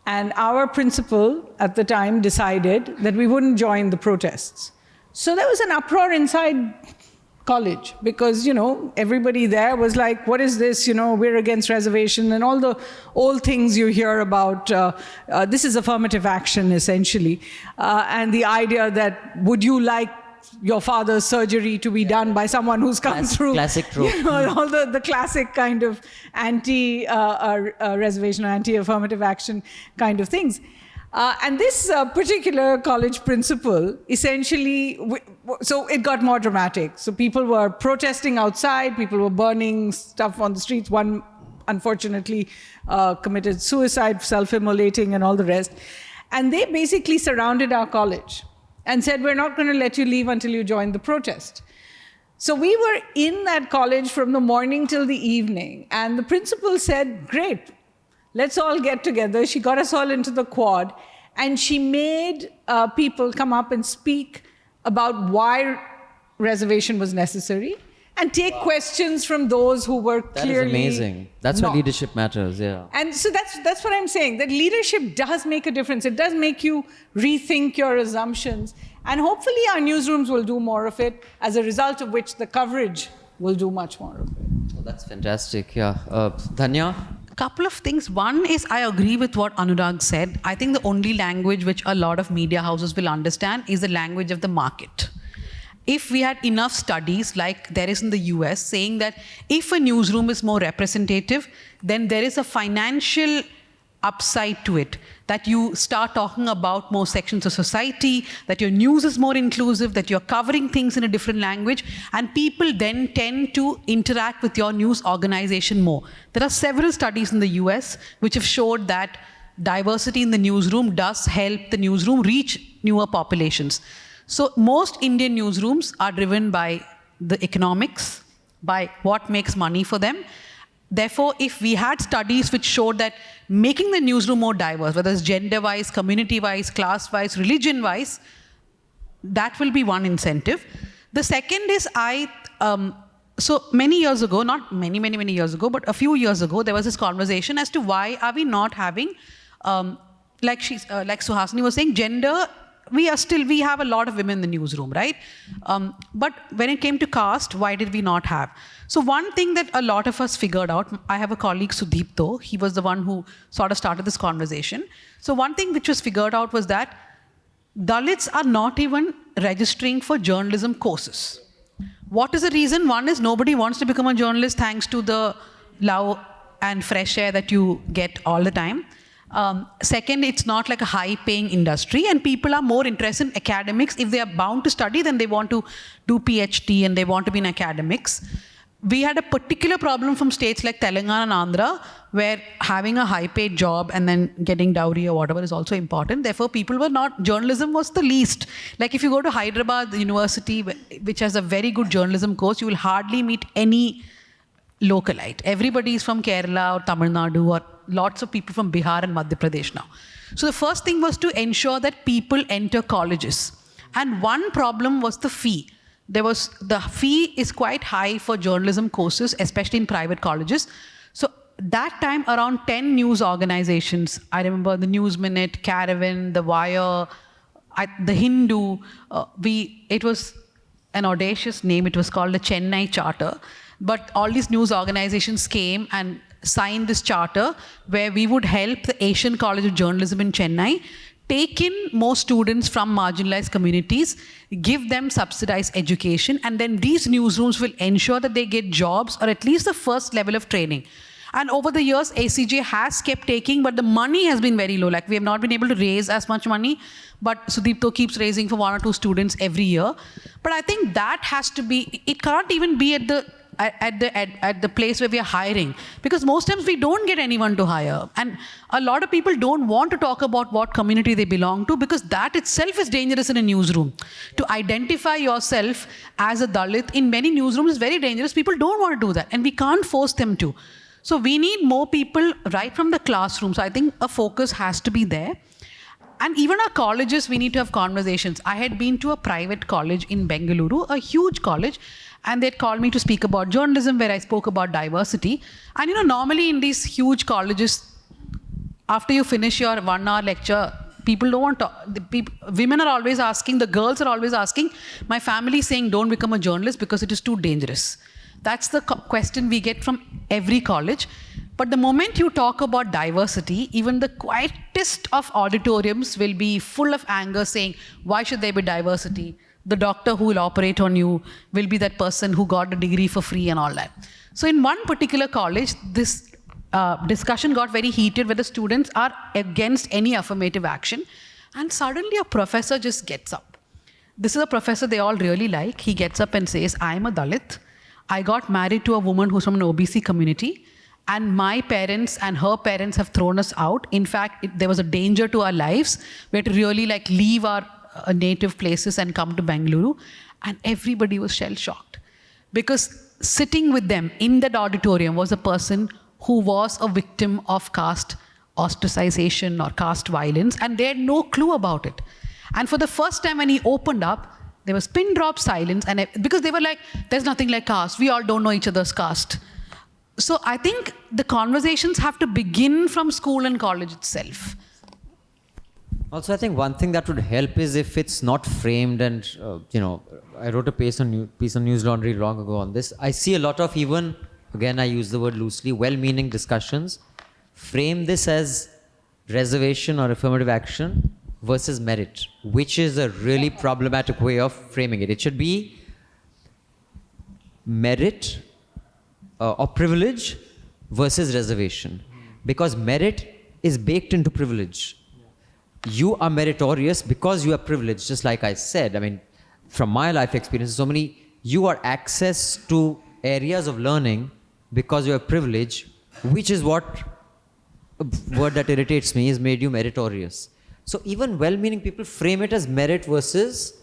And our principal at the time decided that we wouldn't join the protests. So there was an uproar inside college because, everybody there was like, what is this? We're against reservation and all the old things you hear about. This is affirmative action, essentially. And the idea that, would you like your father's surgery to be done by someone who's come through. Classic trope. All the classic kind of anti-reservation or anti-affirmative action kind of things. And this particular college principal, essentially, so it got more dramatic. So people were protesting outside, people were burning stuff on the streets. One unfortunately committed suicide, self-immolating and all the rest. And they basically surrounded our college and said, we're not going to let you leave until you join the protest. So we were in that college from the morning till the evening. And the principal said, great, let's all get together. She got us all into the quad. And she made people come up and speak about why reservation was necessary and take questions from those who were clearly That is amazing. That's why leadership matters, yeah. And so that's what I'm saying, that leadership does make a difference. It does make you rethink your assumptions. And hopefully our newsrooms will do more of it, as a result of which the coverage will do much more of it. Oh, that's fantastic, yeah. Dhanya? Couple of things. One is I agree with what Anurag said. I think the only language which a lot of media houses will understand is the language of the market. If we had enough studies like there is in the US saying that if a newsroom is more representative, then there is a financial upside to it, that you start talking about more sections of society, that your news is more inclusive, that you're covering things in a different language, and people then tend to interact with your news organization more. There are several studies in the US which have showed that diversity in the newsroom does help the newsroom reach newer populations. So most Indian newsrooms are driven by the economics, by what makes money for them. Therefore, if we had studies which showed that making the newsroom more diverse, whether it's gender-wise, community-wise, class-wise, religion-wise, that will be one incentive. The second is so many years ago, not many years ago, but a few years ago, there was this conversation as to why are we not having, like Suhasini was saying, gender. We have a lot of women in the newsroom, right? But when it came to caste, why did we not have? So one thing that a lot of us figured out, I have a colleague, Sudipto, he was the one who sort of started this conversation. So one thing which was figured out was that Dalits are not even registering for journalism courses. What is the reason? One is nobody wants to become a journalist thanks to the love and fresh air that you get all the time. Second, it's not like a high-paying industry, and people are more interested in academics. If they are bound to study, then they want to do PhD and they want to be in academics. We had a particular problem from states like Telangana and Andhra, where having a high-paid job and then getting dowry or whatever is also important. Therefore, people were not, journalism was the least. Like if you go to Hyderabad University, which has a very good journalism course, you will hardly meet any localite. Everybody is from Kerala or Tamil Nadu, or lots of people from Bihar and Madhya Pradesh now. So the first thing was to ensure that people enter colleges. And one problem was the fee. The fee is quite high for journalism courses, especially in private colleges. So that time, around 10 news organizations, I remember the News Minute, Caravan, The Wire, The Hindu, it was an audacious name. It was called the Chennai Charter. But all these news organizations came and signed this charter where we would help the Asian College of Journalism in Chennai take in more students from marginalized communities, give them subsidized education, and then these newsrooms will ensure that they get jobs or at least the first level of training. And over the years, ACJ has kept taking, but the money has been very low. Like we have not been able to raise as much money, but Sudipto keeps raising for 1 or 2 students every year. But I think that has to be, it can't even be at the place where we are hiring, because most times we don't get anyone to hire, and a lot of people don't want to talk about what community they belong to, because that itself is dangerous in a newsroom. To identify yourself as a Dalit in many newsrooms is very dangerous. People don't want to do that, and we can't force them to. So we need more people right from the classroom. So I think a focus has to be there. And even our colleges, we need to have conversations. I had been to a private college in Bengaluru, a huge college, and they'd called me to speak about journalism, where I spoke about diversity. And normally in these huge colleges, after you finish your 1-hour lecture, people don't want to, women are always asking, the girls are always asking, my family is saying don't become a journalist because it is too dangerous. That's the question we get from every college. But the moment you talk about diversity, even the quietest of auditoriums will be full of anger saying, why should there be diversity? The doctor who will operate on you will be that person who got a degree for free and all that. So in one particular college, this discussion got very heated, where the students are against any affirmative action. And suddenly a professor just gets up. This is a professor they all really like. He gets up and says, I'm a Dalit. I got married to a woman who's from an OBC community. And my parents and her parents have thrown us out. In fact, there was a danger to our lives. We had to really like leave our native places and come to Bengaluru. And everybody was shell-shocked. Because sitting with them in that auditorium was a person who was a victim of caste ostracization or caste violence, and they had no clue about it. And for the first time when he opened up, there was pin drop silence, and because they were like, there's nothing like caste. We all don't know each other's caste. So I think the conversations have to begin from school and college itself. Also, I think one thing that would help is if it's not framed, and I wrote a piece on Newslaundry long ago on this. I see a lot of, even, again I use the word loosely, well-meaning discussions frame this as reservation or affirmative action versus merit, which is a really problematic way of framing it. It should be merit or privilege versus reservation, because merit is baked into privilege. You are meritorious because you are privileged, just like I said. I mean, from my life experience, you are access to areas of learning because you have privilege, which is what a word that irritates me is made you meritorious. So even well-meaning people frame it as merit versus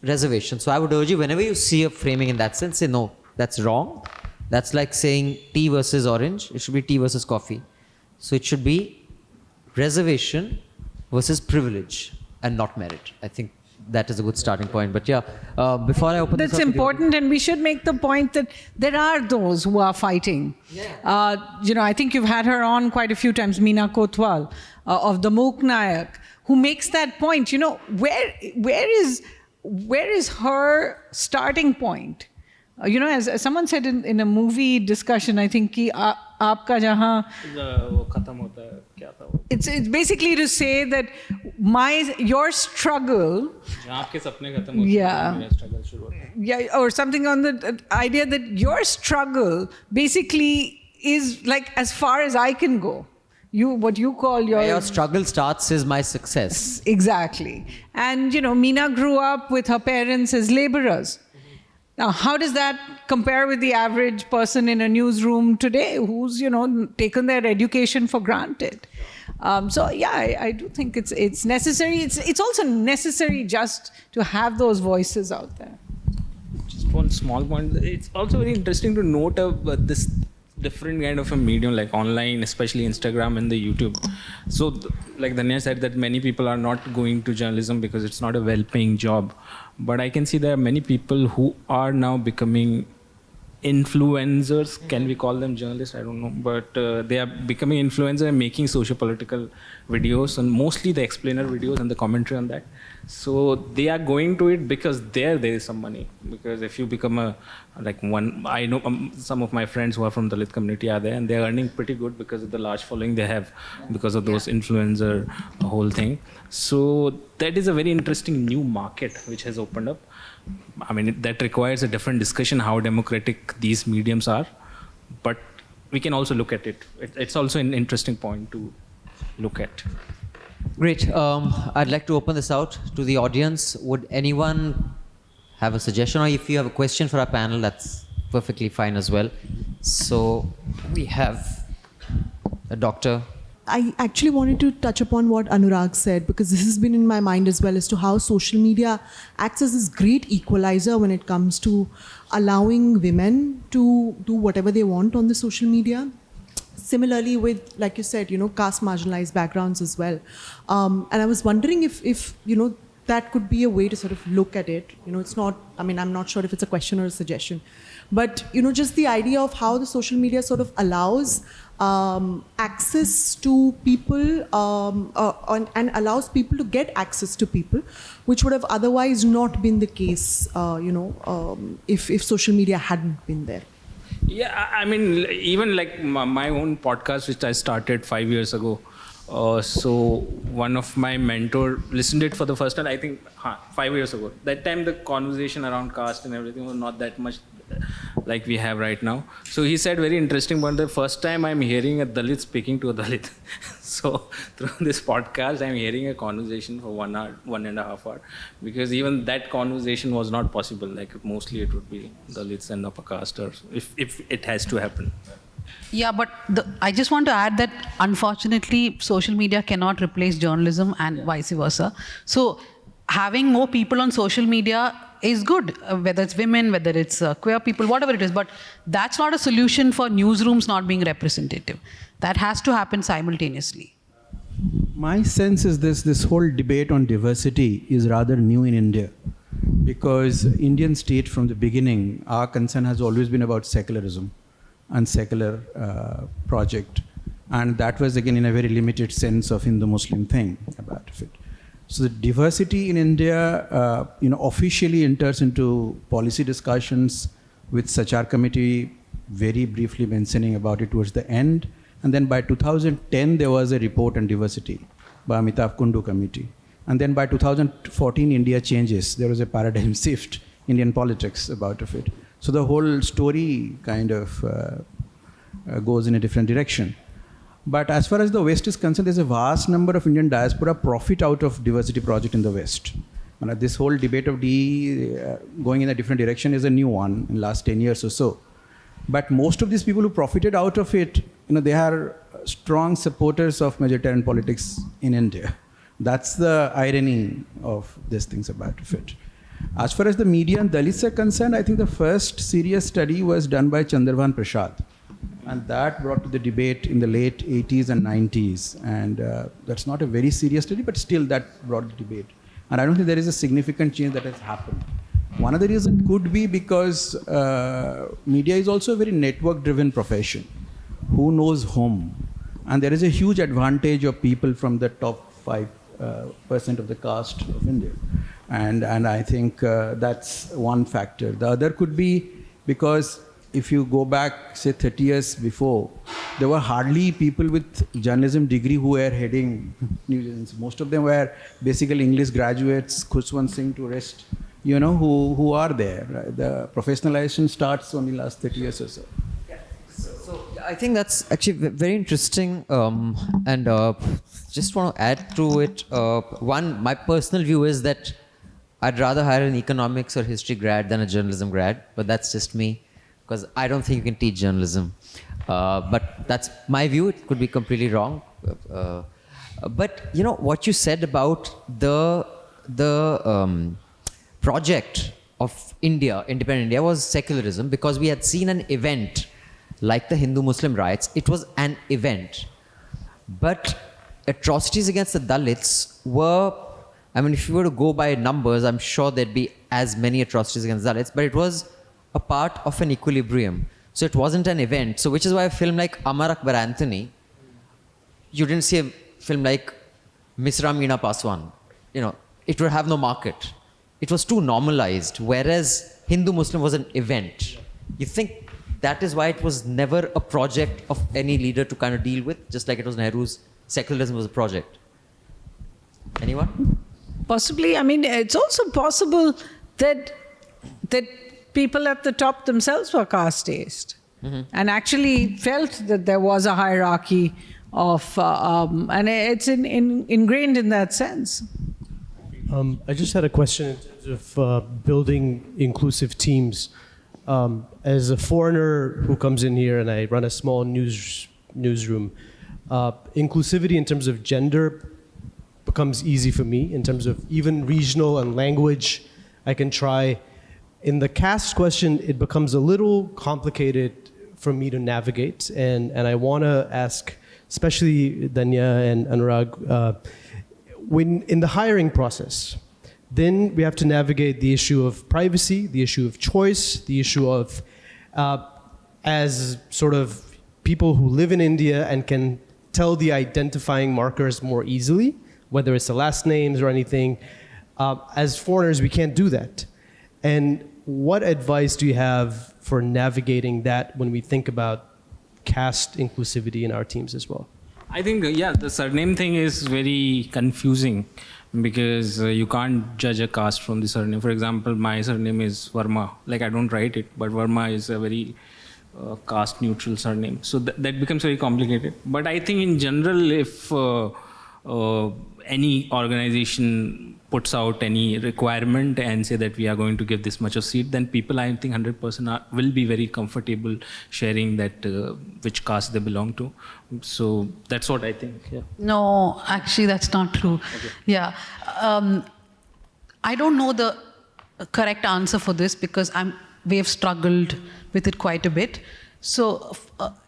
reservation. So I would urge you, whenever you see a framing in that sense, say no, that's wrong. That's like saying tea versus orange. It should be tea versus coffee. So it should be reservation versus privilege and not merit. I think that is a good starting point. But yeah, before I open this That's up important, and we should make the point that there are those who are fighting. Yeah. I think you've had her on quite a few times, Meena Kotwal of the Mook Nayak, who makes that point. Where is her starting point? As someone said in a movie discussion, I think ki aapka jahan it's basically to say that your struggle, or something on the idea that your struggle basically is like as far as I can go. What you call your struggle starts is my success. Exactly. And Meena grew up with her parents as laborers. Now, how does that compare with the average person in a newsroom today who's, taken their education for granted? I do think it's necessary. It's also necessary just to have those voices out there. Just one small point. It's also very interesting to note this different kind of a medium like online, especially Instagram and the YouTube. So like Dhanya said, that many people are not going to journalism because it's not a well-paying job. But I can see there are many people who are now becoming influencers. Can we call them journalists? I don't know. But they are becoming influencers and making socio-political videos, and mostly the explainer videos and the commentary on that. So they are going to it because there is some money. Because if you become I know some of my friends who are from the Dalit community are there, and they're earning pretty good because of the large following they have because of those influencer whole thing. So that is a very interesting new market which has opened up. I mean, that requires a different discussion how democratic these mediums are, but we can also look at it. It's also an interesting point to look at. Great. I'd like to open this out to the audience. Would anyone have a suggestion, or if you have a question for our panel, that's perfectly fine as well. So we have a doctor. I actually wanted to touch upon what Anurag said, because this has been in my mind as well, as to how social media acts as this great equalizer when it comes to allowing women to do whatever they want on the social media. Similarly with, like you said, caste marginalized backgrounds as well. And I was wondering if that could be a way to sort of look at it. It's not, I'm not sure if it's a question or a suggestion, but, just the idea of how the social media sort of allows access to people and allows people to get access to people, which would have otherwise not been the case, if social media hadn't been there. Yeah, I mean, even like my own podcast, which I started 5 years ago. So one of my mentor listened to it for the first time, I think 5 years ago. That time the conversation around caste and everything was not that much like we have right now. So he said very interesting, but the first time I'm hearing a Dalit speaking to a Dalit. So through this podcast, I'm hearing a conversation for 1 hour, 1.5 hours, because even that conversation was not possible. Like mostly it would be Dalits and upper caste, or if it has to happen. Yeah, but I just want to add that unfortunately, social media cannot replace journalism and vice versa. So, having more people on social media is good, whether it's women, whether it's queer people, whatever it is. But that's not a solution for newsrooms not being representative. That has to happen simultaneously. My sense is this whole debate on diversity is rather new in India, because Indian state from the beginning, our concern has always been about secularism and secular project, and that was again in a very limited sense of Hindu-Muslim thing about it. So the diversity in India, officially enters into policy discussions with Sachar committee very briefly mentioning about it towards the end. And then by 2010, there was a report on diversity by Amitav Kundu committee. And then by 2014, India changes. There was a paradigm shift, Indian politics about it. So the whole story kind of goes in a different direction. But as far as the West is concerned, there's a vast number of Indian diaspora profit out of diversity project in the West. And this whole debate of going in a different direction is a new one in the last 10 years or so. But most of these people who profited out of it, they are strong supporters of majoritarian politics in India. That's the irony of these things about it. As far as the media and Dalits are concerned, I think the first serious study was done by Chandravan Prasad. And that brought to the debate in the late 80s and 90s. And that's not a very serious study, but still that brought the debate. And I don't think there is a significant change that has happened. One of the reasons could be because media is also a very network-driven profession. Who knows whom? And there is a huge advantage of people from the top 5% of the caste of India. And I think that's one factor. The other could be because if you go back, say, 30 years before, there were hardly people with journalism degree who were heading news agencies. Most of them were basically English graduates, Khushwant Singh to rest, who are there. Right? The professionalization starts only last 30 years or so. So I think that's actually very interesting, and just want to add to it. One, my personal view is that I'd rather hire an economics or history grad than a journalism grad, but that's just me, because I don't think you can teach journalism. But that's my view. It could be completely wrong. But what you said about the project of India, independent India, was secularism, because we had seen an event like the Hindu-Muslim riots. It was an event. But atrocities against the Dalits were, if you were to go by numbers, I'm sure there'd be as many atrocities against Dalits, but it was a part of an equilibrium. So it wasn't an event. So which is why a film like Amar Akbar Anthony, you didn't see a film like Misra Meena Paswan. It would have no market. It was too normalized, whereas Hindu-Muslim was an event. You think that is why it was never a project of any leader to kind of deal with, just like it was Nehru's secularism was a project? Anyone? Possibly. It's also possible that people at the top themselves were caste-based, and actually felt that there was a hierarchy of, and it's ingrained in that sense. I just had a question in terms of building inclusive teams. As a foreigner who comes in here, and I run a small newsroom, inclusivity in terms of gender becomes easy for me. In terms of even regional and language, I can try. In the caste question, it becomes a little complicated for me to navigate, and I want to ask, especially Dhanya and Anurag, when in the hiring process, then we have to navigate the issue of privacy, the issue of choice, the issue of, as sort of people who live in India and can tell the identifying markers more easily, whether it's the last names or anything. As foreigners, we can't do that. And what advice do you have for navigating that when we think about caste inclusivity in our teams as well? I think, the surname thing is very confusing, because you can't judge a caste from the surname. For example, my surname is Verma. I don't write it, but Verma is a very caste neutral surname. So that becomes very complicated. But I think in general, if any organization puts out any requirement and say that we are going to give this much of seat, then people, I think 100% will be very comfortable sharing that which caste they belong to. So that's what I think. Yeah. No, actually, that's not true. Okay. Yeah. I don't know the correct answer for this because we have struggled with it quite a bit. So,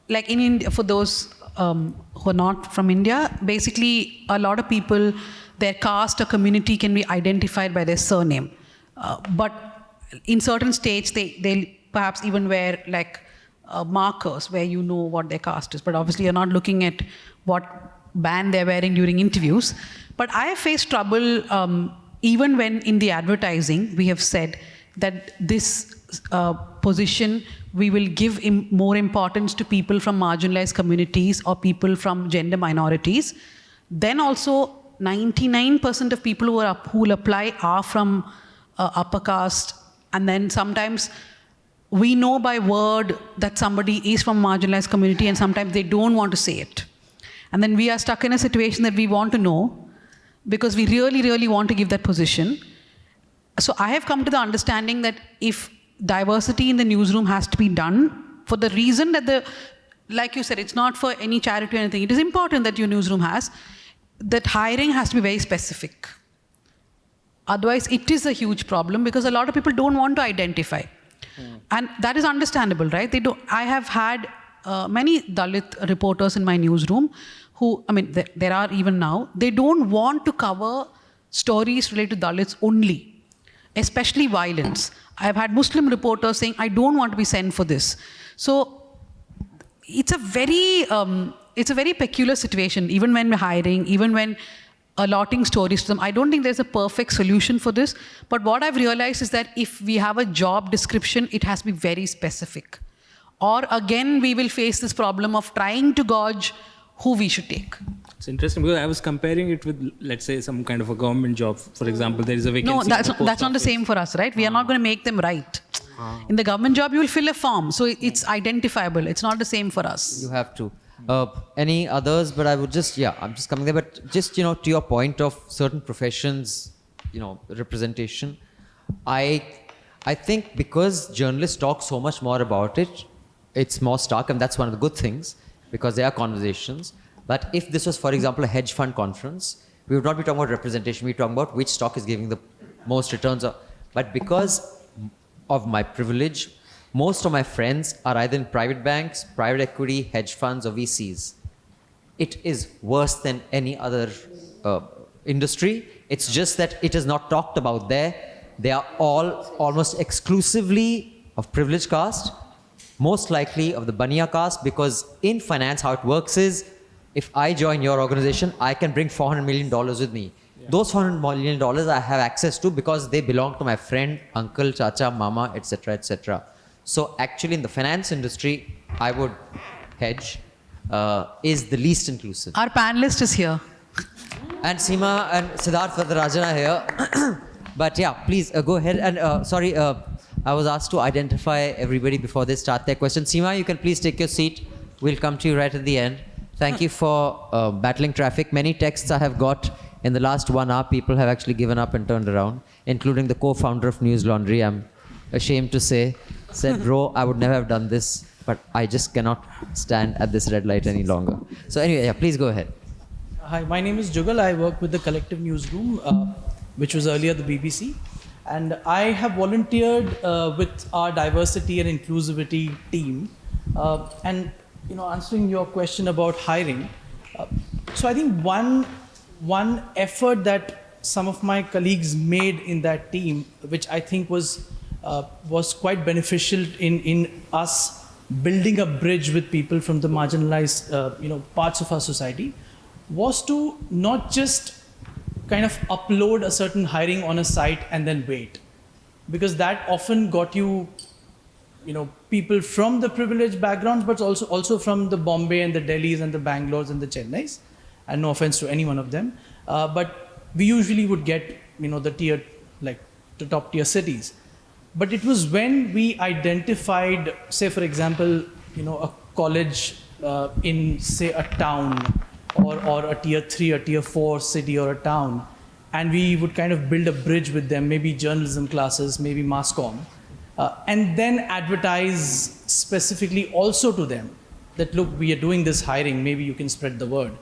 like in India, for those who are not from India, basically a lot of people, their caste or community can be identified by their surname. But in certain states, they perhaps even wear like markers where you know what their caste is. But obviously, you're not looking at what band they're wearing during interviews. But I have faced trouble even when in the advertising, we have said that this position, we will give more importance to people from marginalized communities or people from gender minorities. Then also, 99% of people who will apply are from upper caste. And then sometimes we know by word that somebody is from marginalized community and sometimes they don't want to say it. And then we are stuck in a situation that we want to know because we really, really want to give that position. So I have come to the understanding that if diversity in the newsroom has to be done for the reason that like you said, it's not for any charity or anything. It is important that your newsroom has, that hiring has to be very specific. Otherwise, it is a huge problem because a lot of people don't want to identify. And that is understandable, right? I have had many Dalit reporters in my newsroom who, I mean, there are even now, they don't want to cover stories related to Dalits only, especially violence. I've had Muslim reporters saying, I don't want to be sent for this. So it's a very peculiar situation, even when we're hiring, even when allotting stories to them. I don't think there's a perfect solution for this. But what I've realized is that if we have a job description, it has to be very specific. Or again, we will face this problem of trying to gauge who we should take. It's interesting because I was comparing it with, let's say, some kind of a government job. For example, there is a vacancy. No, that's not the same for us, right? We are not going to make them right. In the government job, you will fill a form. So it's identifiable. It's not the same for us. You have to. Any others? But I would just, I'm just coming there. But just, to your point of certain professions, representation, I think because journalists talk so much more about it, it's more stark, and that's one of the good things because there are conversations. But if this was, for example, a hedge fund conference, we would not be talking about representation. We'd be talking about which stock is giving the most returns. But because of my privilege, most of my friends are either in private banks, private equity, hedge funds, or VCs. It is worse than any other industry. It's just that it is not talked about there. They are all almost exclusively of privileged caste, most likely of the Baniya caste, because in finance, how it works is, if I join your organization, I can bring $400 million with me. Yeah. Those $400 million I have access to because they belong to my friend, uncle, chacha, mama, etc., etc. So actually in the finance industry, I would hedge, is the least inclusive. Our panelist is here. And Seema and Siddharth Vadrajan are here. But yeah, please go ahead. And sorry, I was asked to identify everybody before they start their question. Seema, you can please take your seat. We'll come to you right at the end. Thank you for battling traffic. Many texts I have got in the last 1 hour. People have actually given up and turned around, including the co-founder of Newslaundry. I'm ashamed to say, said, bro, I would never have done this, but I just cannot stand at this red light any longer. So anyway, yeah, please go ahead. Hi, my name is Jugal. I work with the Collective Newsroom, which was earlier the BBC. And I have volunteered with our diversity and inclusivity team. And answering your question about hiring. So I think one effort that some of my colleagues made in that team, which I think was quite beneficial in us building a bridge with people from the marginalized parts of our society, was to not just kind of upload a certain hiring on a site and then wait, because that often got you people from the privileged backgrounds, but also from the Bombay and the Delhis and the Bangalores and the Chennais, and no offense to any one of them. But we usually would get, the top tier cities. But it was when we identified, say, for example, a college in, say, a town or a tier 3 or tier 4 city or a town, and we would kind of build a bridge with them, maybe journalism classes, maybe mass comm, and then advertise specifically also to them that, look, we are doing this hiring, maybe you can spread the word.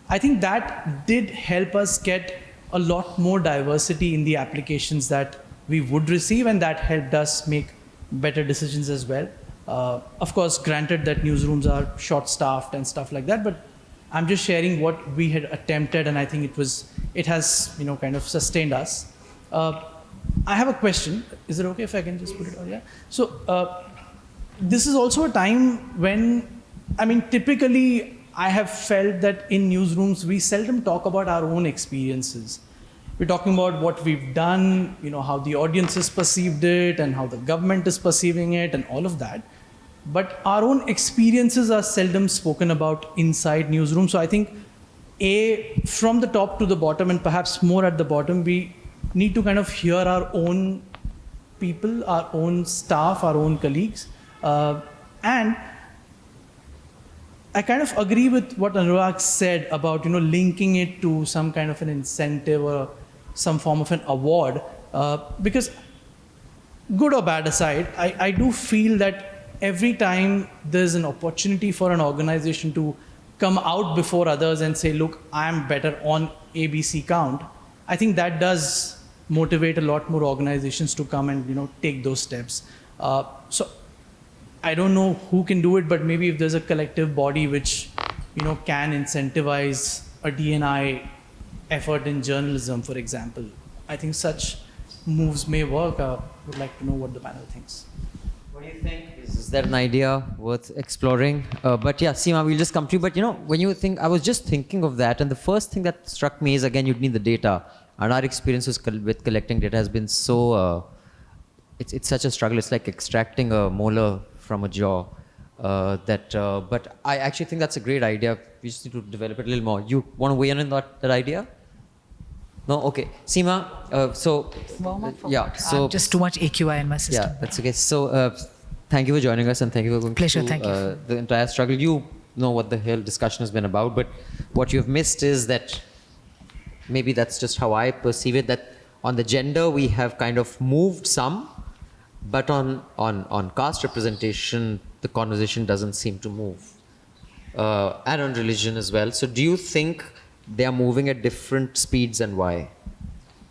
I think that did help us get a lot more diversity in the applications that we would receive, and that helped us make better decisions as well. Of course, granted that newsrooms are short-staffed and stuff like that, but I'm just sharing what we had attempted, and I think it has kind of sustained us. I have a question. Is it okay if I can just put it on? Yeah. So this is also a time when, typically I have felt that in newsrooms we seldom talk about our own experiences. We're talking about what we've done, how the audience has perceived it, and how the government is perceiving it, and all of that. But our own experiences are seldom spoken about inside newsroom. So I think, from the top to the bottom, and perhaps more at the bottom, we need to kind of hear our own people, our own staff, our own colleagues. And I kind of agree with what Anurag said about linking it to some kind of an incentive or some form of an award. Because good or bad aside, I do feel that every time there's an opportunity for an organization to come out before others and say, look, I'm better on ABC count, I think that does motivate a lot more organizations to come and take those steps. So I don't know who can do it, but maybe if there's a collective body which can incentivize a D&I effort in journalism, for example, I think such moves may work. Would like to know what the panel thinks. What do you think? Is that an idea worth exploring? But yeah, Seema, we'll just come to you. But when you think, I was just thinking of that, and the first thing that struck me is, again, you'd need the data. And our experiences with collecting data has been so, it's such a struggle. It's like extracting a molar from a jaw. But I actually think that's a great idea. We just need to develop it a little more. You want to weigh in on that idea? No? Okay. Seema, so, yeah. So just too much AQI in my system. Yeah, that's okay. So, thank you for joining us, and thank you for going Pleasure, through thank you. the entire struggle. You know what the whole discussion has been about, but what you've missed is that, maybe that's just how I perceive it, that on the gender we have kind of moved some, but on caste representation the conversation doesn't seem to move. And on religion as well. So do you think they are moving at different speeds, and why?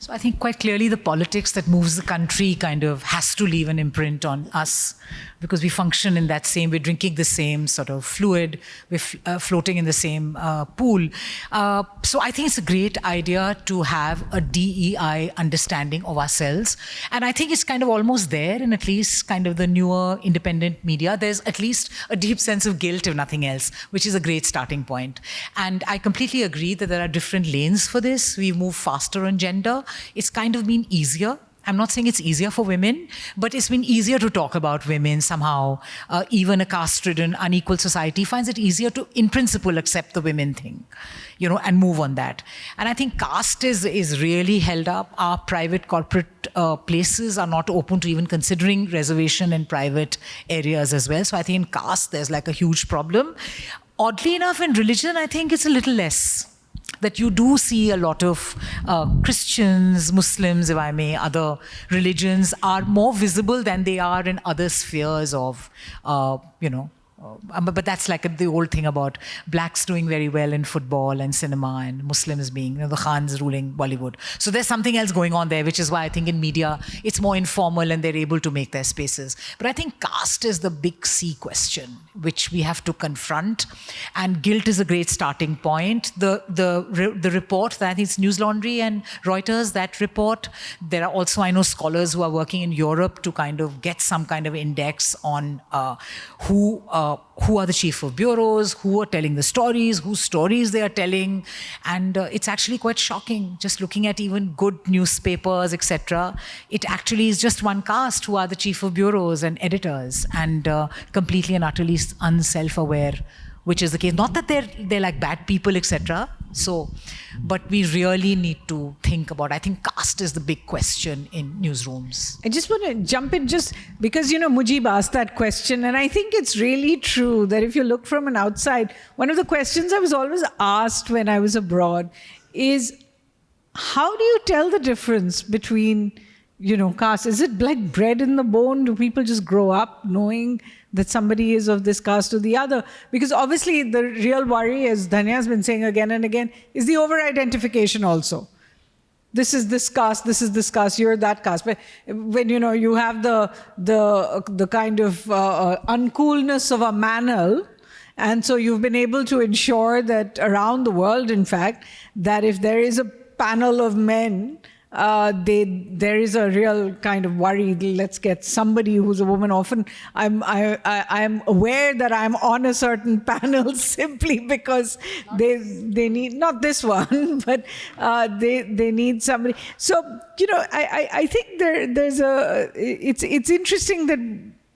So I think quite clearly the politics that moves the country kind of has to leave an imprint on us, because we function in that same, we're drinking the same sort of fluid, we're floating in the same pool. So I think it's a great idea to have a DEI understanding of ourselves. And I think it's kind of almost there in at least kind of the newer independent media. There's at least a deep sense of guilt, if nothing else, which is a great starting point. And I completely agree that there are different lanes for this. We move faster on gender. It's kind of been easier. I'm not saying it's easier for women, but it's been easier to talk about women somehow. Even a caste-ridden, unequal society finds it easier to, in principle, accept the women thing, and move on that. And I think caste is really held up. Our private corporate places are not open to even considering reservation in private areas as well. So I think in caste, there's like a huge problem. Oddly enough, in religion, I think it's a little less. That you do see a lot of Christians, Muslims, if I may, other religions are more visible than they are in other spheres of, but that's like the old thing about blacks doing very well in football and cinema, and Muslims being, the Khans ruling Bollywood. So there's something else going on there, which is why I think in media it's more informal and they're able to make their spaces. But I think caste is the big C question, which we have to confront, and guilt is a great starting point. The report, that I think it's Newslaundry and Reuters, that report. There are also, I know, scholars who are working in Europe to kind of get some kind of index on who are the chief of bureaus, who are telling the stories, whose stories they are telling. And it's actually quite shocking, just looking at even good newspapers, etc. It actually is just one caste who are the chief of bureaus and editors, and completely and utterly unself-aware, which is the case. Not that they're like bad people, etc., So, but we really need to think about, I think caste is the big question in newsrooms. I just want to jump in just because, Mujib asked that question, and I think it's really true that if you look from an outside, one of the questions I was always asked when I was abroad is, how do you tell the difference between, caste? Is it like bread in the bone? Do people just grow up knowing that somebody is of this caste or the other? Because obviously the real worry, as Dhanya has been saying again and again, is the over-identification also. This is this caste, this is this caste, you're that caste. But when, you have the kind of uncoolness of a manel, and so you've been able to ensure that around the world, in fact, that if there is a panel of men, there is a real kind of worry. Let's get somebody who's a woman. Often, I'm aware that I'm on a certain panel simply because they need, not this one, but they need somebody. So I think it's interesting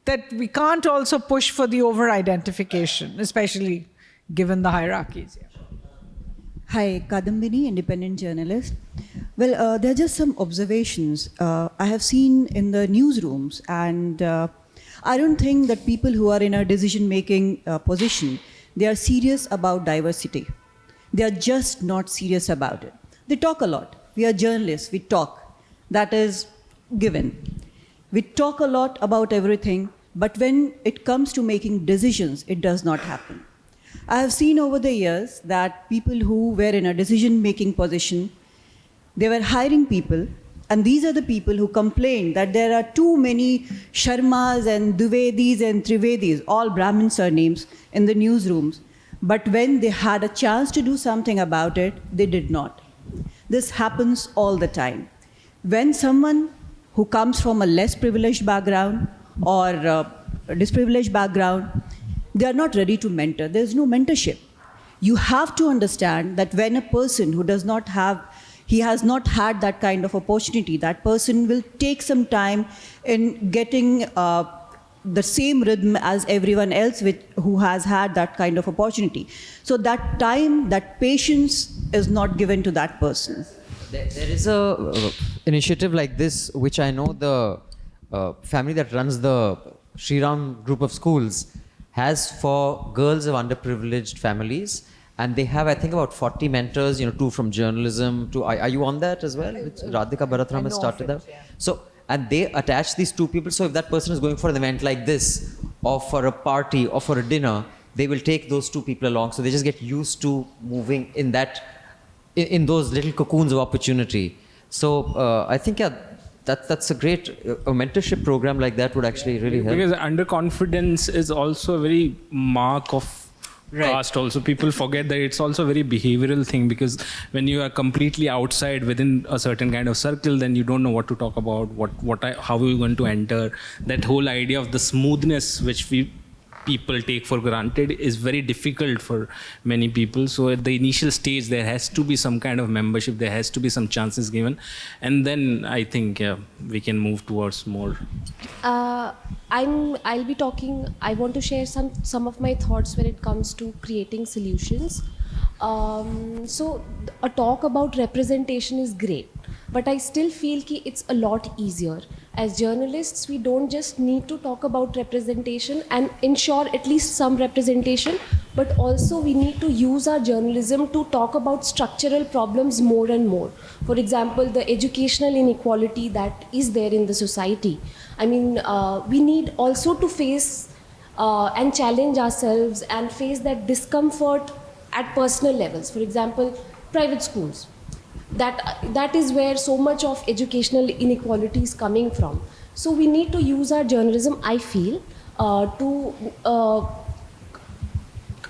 that we can't also push for the over-identification, especially given the hierarchies. Hi, Kadambini, independent journalist. Well, there are just some observations I have seen in the newsrooms, and I don't think that people who are in a decision-making position, they are serious about diversity. They are just not serious about it. They talk a lot. We are journalists, we talk. That is given. We talk a lot about everything, but when it comes to making decisions, it does not happen. I have seen over the years that people who were in a decision-making position, they were hiring people, and these are the people who complained that there are too many Sharmas and Dwivedis and Trivedis, all Brahmin surnames, in the newsrooms. But when they had a chance to do something about it, they did not. This happens all the time. When someone who comes from a less privileged background or a disprivileged background, they are not ready to mentor. There's no mentorship. You have to understand that when a person who does not have, he has not had that kind of opportunity, that person will take some time in getting the same rhythm as everyone else who has had that kind of opportunity. So that time, that patience is not given to that person. There is a initiative like this, which I know the family that runs the Shriram group of schools has for girls of underprivileged families, and they have, I think, about 40 mentors, 2 from journalism, are you on that as well? Radhika Bharatram has started that. Yeah. So, and they attach these 2 people, so if that person is going for an event like this, or for a party, or for a dinner, they will take those 2 people along, so they just get used to moving in in those little cocoons of opportunity. So, I think, that's a great mentorship program like that would actually really help. Because underconfidence is also a very mark of caste. Also, people forget that it's also a very behavioral thing, because when you are completely outside within a certain kind of circle, then you don't know what to talk about, how are you going to enter. That whole idea of the smoothness which people take for granted is very difficult for many people. So at the initial stage, there has to be some kind of membership, there has to be some chances given, and then I think we can move towards more. I'll be talking, I want to share some of my thoughts when it comes to creating solutions. So a talk about representation is great, but I still feel it's a lot easier. As journalists, we don't just need to talk about representation and ensure at least some representation, but also we need to use our journalism to talk about structural problems more and more. For example, the educational inequality that is there in the society. I mean, we need also to face and challenge ourselves and face that discomfort at personal levels. For example, private schools. That is where so much of educational inequality is coming from. So we need to use our journalism, I feel, to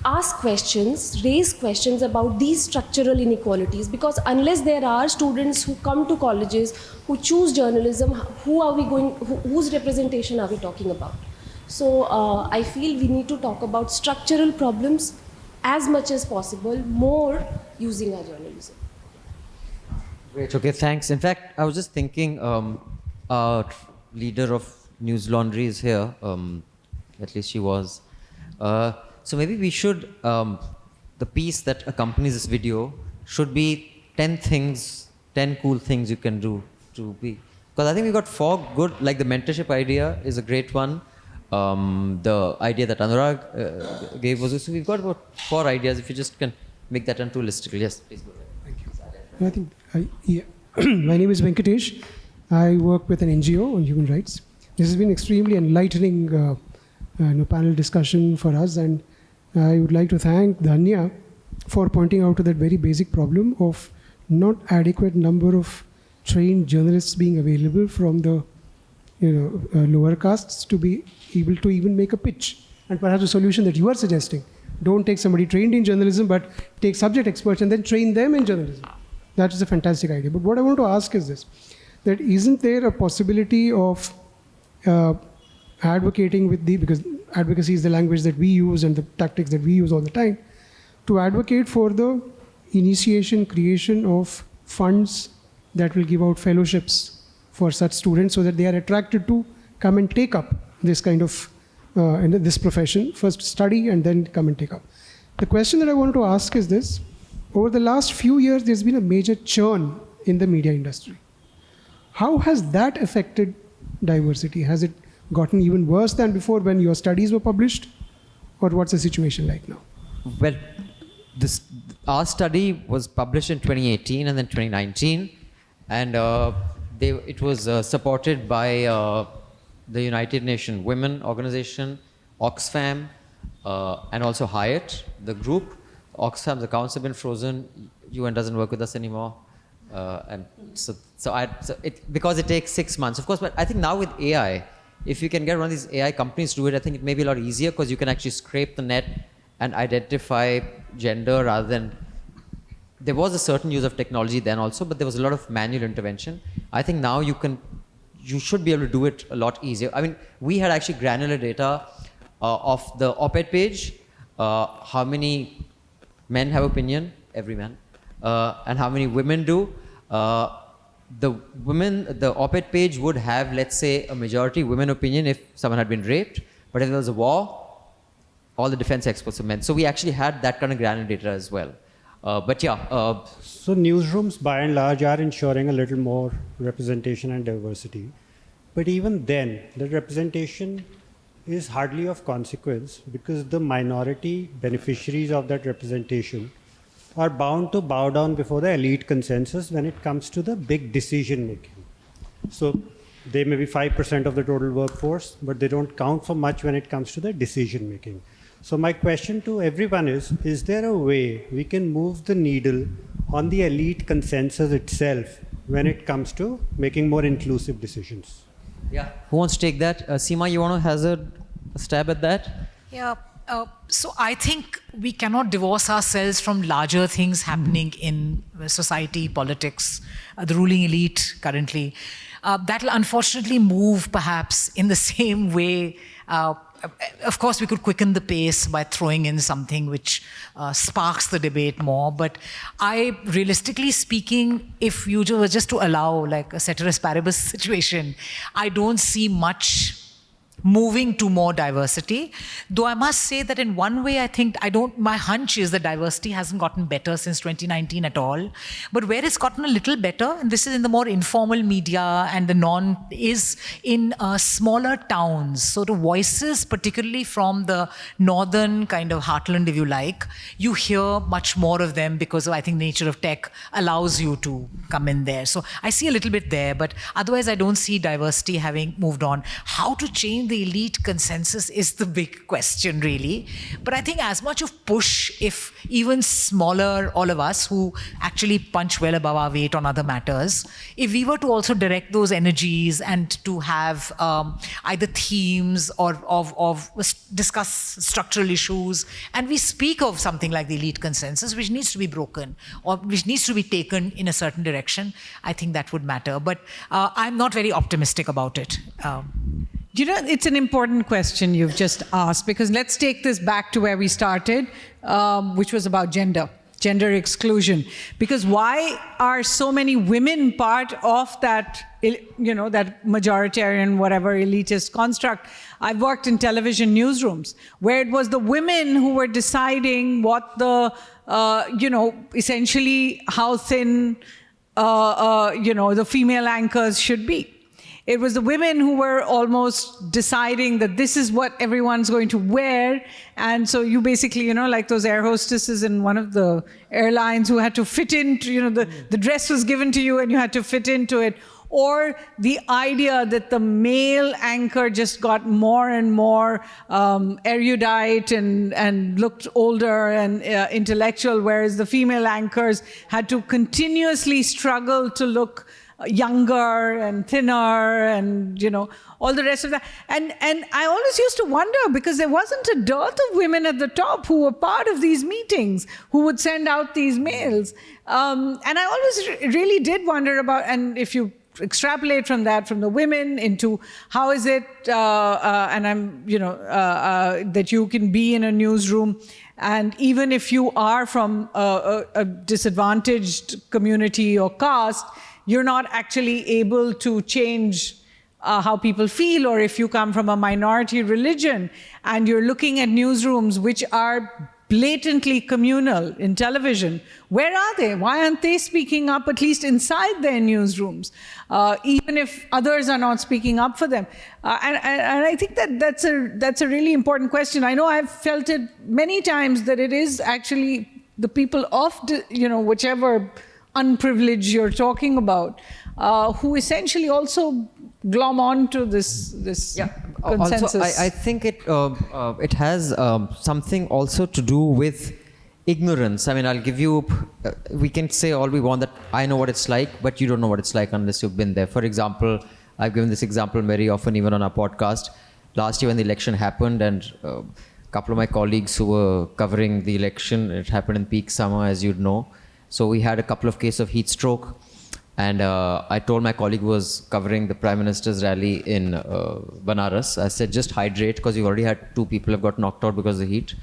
ask questions, raise questions about these structural inequalities, because unless there are students who come to colleges, who choose journalism, whose representation are we talking about? So I feel we need to talk about structural problems as much as possible, more using our journalism. Great. Okay, thanks. In fact, I was just thinking, our leader of Newslaundry is here. At least she was. So maybe we should, the piece that accompanies this video, should be 10 things, 10 cool things you can do to be. Because I think we got 4 good, like the mentorship idea is a great one. The idea that Anurag gave was, so we've got about 4 ideas. If you just can make that into listicle. Yes, please go ahead. I think, my name is Venkatesh. I work with an NGO on human rights. This has been extremely enlightening panel discussion for us, and I would like to thank Dhanya for pointing out to that very basic problem of not adequate number of trained journalists being available from the lower castes to be able to even make a pitch. And perhaps a solution that you are suggesting, don't take somebody trained in journalism, but take subject experts and then train them in journalism. That is a fantastic idea. But what I want to ask is this, that isn't there a possibility of advocating with because advocacy is the language that we use and the tactics that we use all the time, to advocate for the initiation, creation of funds that will give out fellowships for such students so that they are attracted to come and take up this kind of, this profession, first study and then come and take up. The question that I want to ask is this, over the last few years, there's been a major churn in the media industry. How has that affected diversity? Has it gotten even worse than before when your studies were published? Or what's the situation like now? Well, our study was published in 2018 and then 2019. And it was supported by the United Nations Women Organization, Oxfam, and also Hyatt, the group. Oxfam's accounts have been frozen. UN doesn't work with us anymore. And because it takes 6 months. Of course, but I think now with AI, if you can get one of these AI companies to do it, I think it may be a lot easier because you can actually scrape the net and identify gender rather than... There was a certain use of technology then also, but there was a lot of manual intervention. I think now you should be able to do it a lot easier. I mean, we had actually granular data of the op-ed page, how many men have opinion, every man, and how many women do. The op-ed page would have, let's say, a majority women opinion if someone had been raped, but if there was a war, all the defense experts were men. So we actually had that kind of granular data as well. So newsrooms, by and large, are ensuring a little more representation and diversity. But even then, the representation is hardly of consequence because the minority beneficiaries of that representation are bound to bow down before the elite consensus when it comes to the big decision making. So they may be 5% of the total workforce, but they don't count for much when it comes to the decision making. So my question to everyone is there a way we can move the needle on the elite consensus itself when it comes to making more inclusive decisions? Yeah. Who wants to take that? Seema, you want to hazard a stab at that? Yeah. So I think we cannot divorce ourselves from larger things happening in society, politics, the ruling elite currently. That will unfortunately move perhaps in the same way. Of course, we could quicken the pace by throwing in something which sparks the debate more. But realistically speaking, if you were just to allow like a ceteris paribus situation, I don't see much moving to more diversity. Though I must say that in one way, I think my hunch is that diversity hasn't gotten better since 2019 at all. But where it's gotten a little better, and this is in the more informal media and is in smaller towns. So the voices, particularly from the northern kind of heartland, if you like, you hear much more of them because I think nature of tech allows you to come in there. So I see a little bit there, but otherwise I don't see diversity having moved on. How to change the elite consensus is the big question, really. But I think as much of push, if even smaller, all of us who actually punch well above our weight on other matters, if we were to also direct those energies and to have either themes or discuss structural issues, and we speak of something like the elite consensus, which needs to be broken or which needs to be taken in a certain direction, I think that would matter. But I'm not very optimistic about it. You know, it's an important question you've just asked, because let's take this back to where we started, which was about gender. gender exclusion. Because why are so many women part of that, that majoritarian, whatever, elitist construct? I've worked in television newsrooms where it was the women who were deciding what the, essentially how thin, the female anchors should be. It was the women who were almost deciding that this is what everyone's going to wear. And so you basically, like those air hostesses in one of the airlines who had to fit into, the dress was given to you and you had to fit into it. Or the idea that the male anchor just got more and more erudite and looked older and intellectual, whereas the female anchors had to continuously struggle to look younger and thinner and all the rest of that. And I always used to wonder, because there wasn't a dearth of women at the top who were part of these meetings, who would send out these mails. And I always really did wonder about, and if you extrapolate from that, from the women into how is it, and I'm, that you can be in a newsroom, and even if you are from a disadvantaged community or caste, you're not actually able to change how people feel. Or if you come from a minority religion and you're looking at newsrooms which are blatantly communal in television, where are they? Why aren't they speaking up, at least inside their newsrooms, even if others are not speaking up for them? And I think that's a really important question. I know I've felt it many times that it is actually the people of, whichever unprivileged you're talking about, who essentially also glom on to this consensus. Also, I think it has something also to do with ignorance. I mean, I'll give you, we can say all we want that I know what it's like, but you don't know what it's like unless you've been there. For example, I've given this example very often, even on our podcast. Last year when the election happened, and a couple of my colleagues who were covering the election, it happened in peak summer, as you'd know. So we had a couple of cases of heat stroke, and I told my colleague who was covering the Prime Minister's rally in Banaras, I said, just hydrate, because you already had 2 people have got knocked out because of the heat.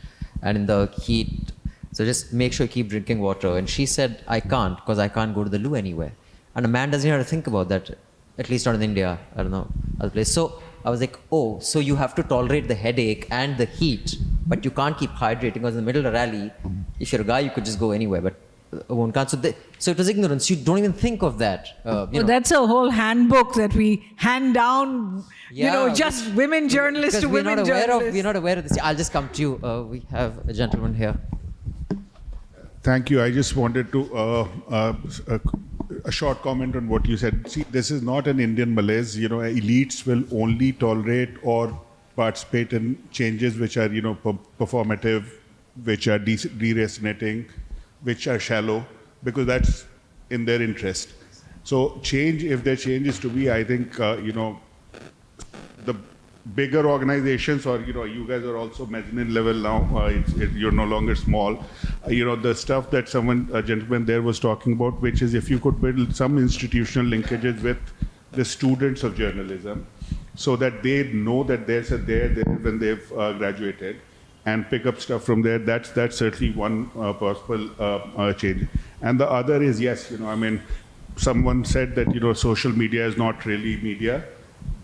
And in the heat, so just make sure you keep drinking water. And she said, I can't, because I can't go to the loo anywhere. And a man doesn't have to think about that, at least not in India, I don't know, other place. So I was like, oh, so you have to tolerate the headache and the heat, but you can't keep hydrating, because in the middle of a rally, if you're a guy, you could just go anywhere, but one can't. So it was ignorance. You don't even think of that. That's a whole handbook that we hand down, just women journalists to women journalists. We're not aware of this. I'll just come to you. We have a gentleman here. Thank you. I just wanted to, a short comment on what you said. See, this is not an Indian malaise. Elites will only tolerate or participate in changes which are, performative, which are deracinating, which are shallow, because that's in their interest. So change, if there change is to be, I think, the bigger organizations, or, you guys are also mezzanine level now, you're no longer small. The stuff that a gentleman there was talking about, which is if you could build some institutional linkages with the students of journalism, so that they know that there's a there when they've graduated, and pick up stuff from there. That's certainly one possible change. And the other is, yes, someone said that, social media is not really media,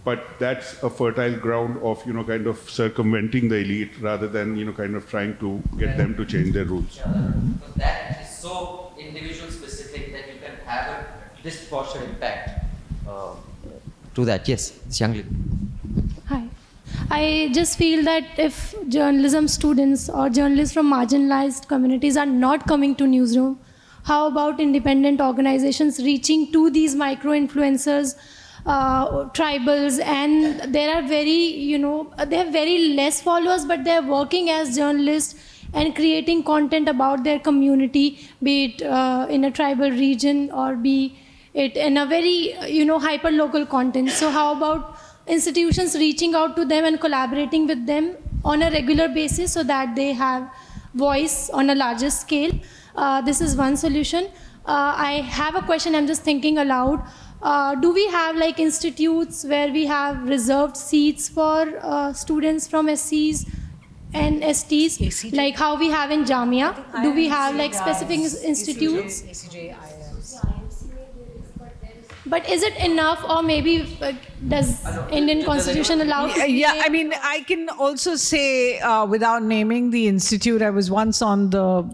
but that's a fertile ground of, kind of circumventing the elite rather than, kind of trying to get them to change their rules. Because that is so individual specific that you can have a disproportionate impact to that. Yes, this young lady. Hi. I just feel that if journalism students or journalists from marginalized communities are not coming to newsroom, how about independent organizations reaching to these micro-influencers, tribals, and there are they have very less followers, but they're working as journalists and creating content about their community, be it in a tribal region or be it in a very, hyper-local content. So how about institutions reaching out to them and collaborating with them on a regular basis so that they have voice on a larger scale? This is one solution. I have a question, I'm just thinking aloud. Do we have institutes where we have reserved seats for students from SCs NSTs, like how we have in Jamia? Do we have like specific institutes? But is it enough, or maybe does Indian Constitution allow? Yeah, I mean, I can also say, without naming the institute, I was once on the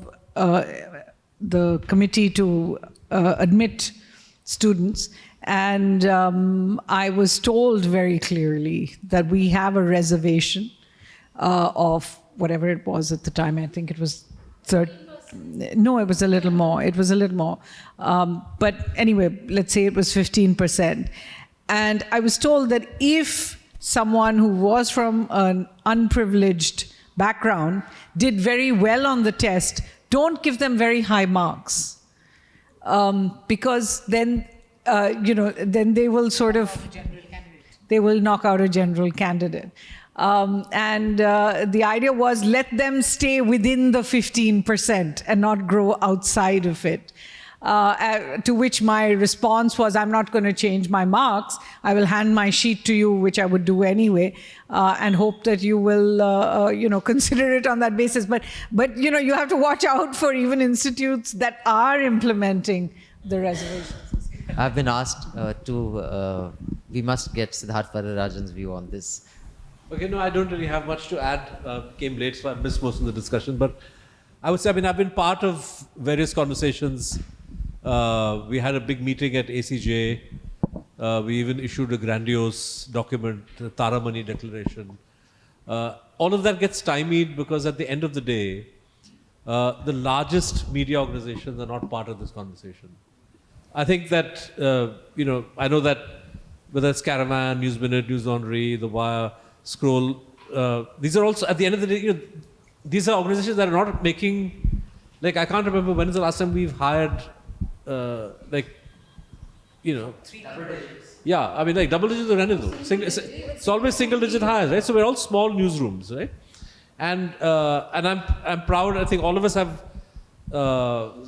committee to admit students, and I was told very clearly that we have a reservation of whatever it was at the time. I think it was 30. No, it was a little more. It was a little more. But anyway, let's say it was 15%. And I was told that if someone who was from an unprivileged background did very well on the test, don't give them very high marks. Because then, then they will sort of, they will knock out a general candidate. And the idea was let them stay within the 15% and not grow outside of it. To which my response was, I'm not going to change my marks. I will hand my sheet to you, which I would do anyway, and hope that you will, consider it on that basis. But you have to watch out for even institutes that are implementing the reservations. I've been asked we must get Siddharth Varadarajan's view on this. Okay, no, I don't really have much to add. Came late, so I missed most of the discussion. But I would say, I've been part of various conversations. We had a big meeting at ACJ. We even issued a grandiose document, the Taramani Declaration. All of that gets stymied because at the end of the day, the largest media organizations are not part of this conversation. I think that, I know that whether it's Caravan, News Minute, Newslaundry, The Wire, Scroll, these are also, at the end of the day, these are organizations that are not making, I can't remember when is the last time we've hired, double digits. Yeah, double digits of revenue. It's always single digit hires, right? So we're all small newsrooms, right? And I'm proud. I think all of us have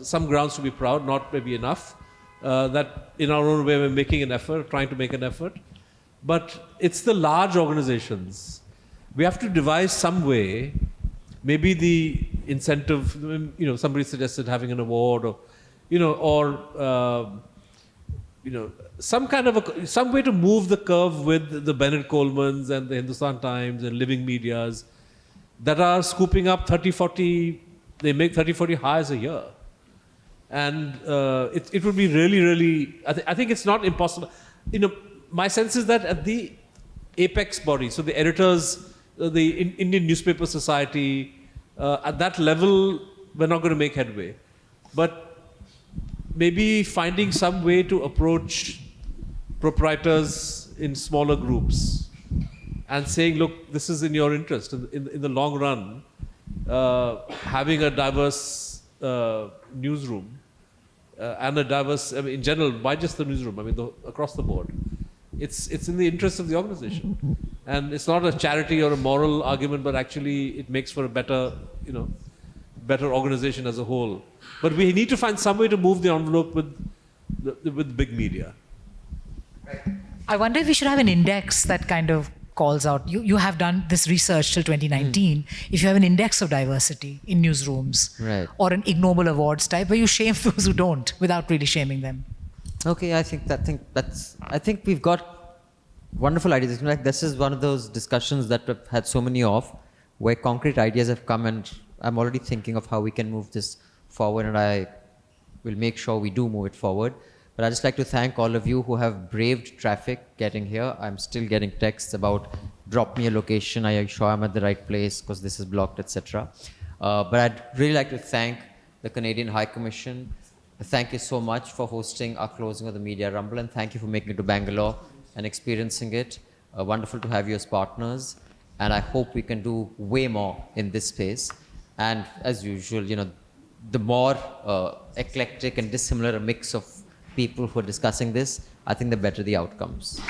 some grounds to be proud, not maybe enough, that in our own way we're making an effort, trying to make an effort. But it's the large organizations. We have to devise some way, maybe the incentive, somebody suggested having an award some way to move the curve with the Bennett Colemans and the Hindustan Times and Living Medias that are scooping up 30, 40, they make 30, 40 hires a year. And it would be really, really, I think it's not impossible. My sense is that at the apex body, so the editors, the Indian Newspaper Society, at that level, we're not going to make headway. But maybe finding some way to approach proprietors in smaller groups and saying, look, this is in your interest. In the long run, having a diverse newsroom and a diverse, in general, why just the newsroom? Across the board. It's in the interest of the organization. And it's not a charity or a moral argument, but actually it makes for a better, better organization as a whole. But we need to find some way to move the envelope with big media. I wonder if we should have an index that kind of calls out. You have done this research till 2019. If you have an index of diversity in newsrooms, right, or an ignoble awards type where you shame those who don't without really shaming them. Okay, I think we've got wonderful ideas. In fact, this is one of those discussions that we've had so many of, where concrete ideas have come, and I'm already thinking of how we can move this forward, and I will make sure we do move it forward. But I'd just like to thank all of you who have braved traffic getting here. I'm still getting texts about, drop me a location, are you sure I'm at the right place because this is blocked, etc. But I'd really like to thank the Canadian High Commission. Thank you so much for hosting our closing of the Media Rumble, and thank you for making it to Bangalore and experiencing it. Wonderful to have you as partners, and I hope we can do way more in this space. And as usual, the more eclectic and dissimilar a mix of people who are discussing this, I think the better the outcomes.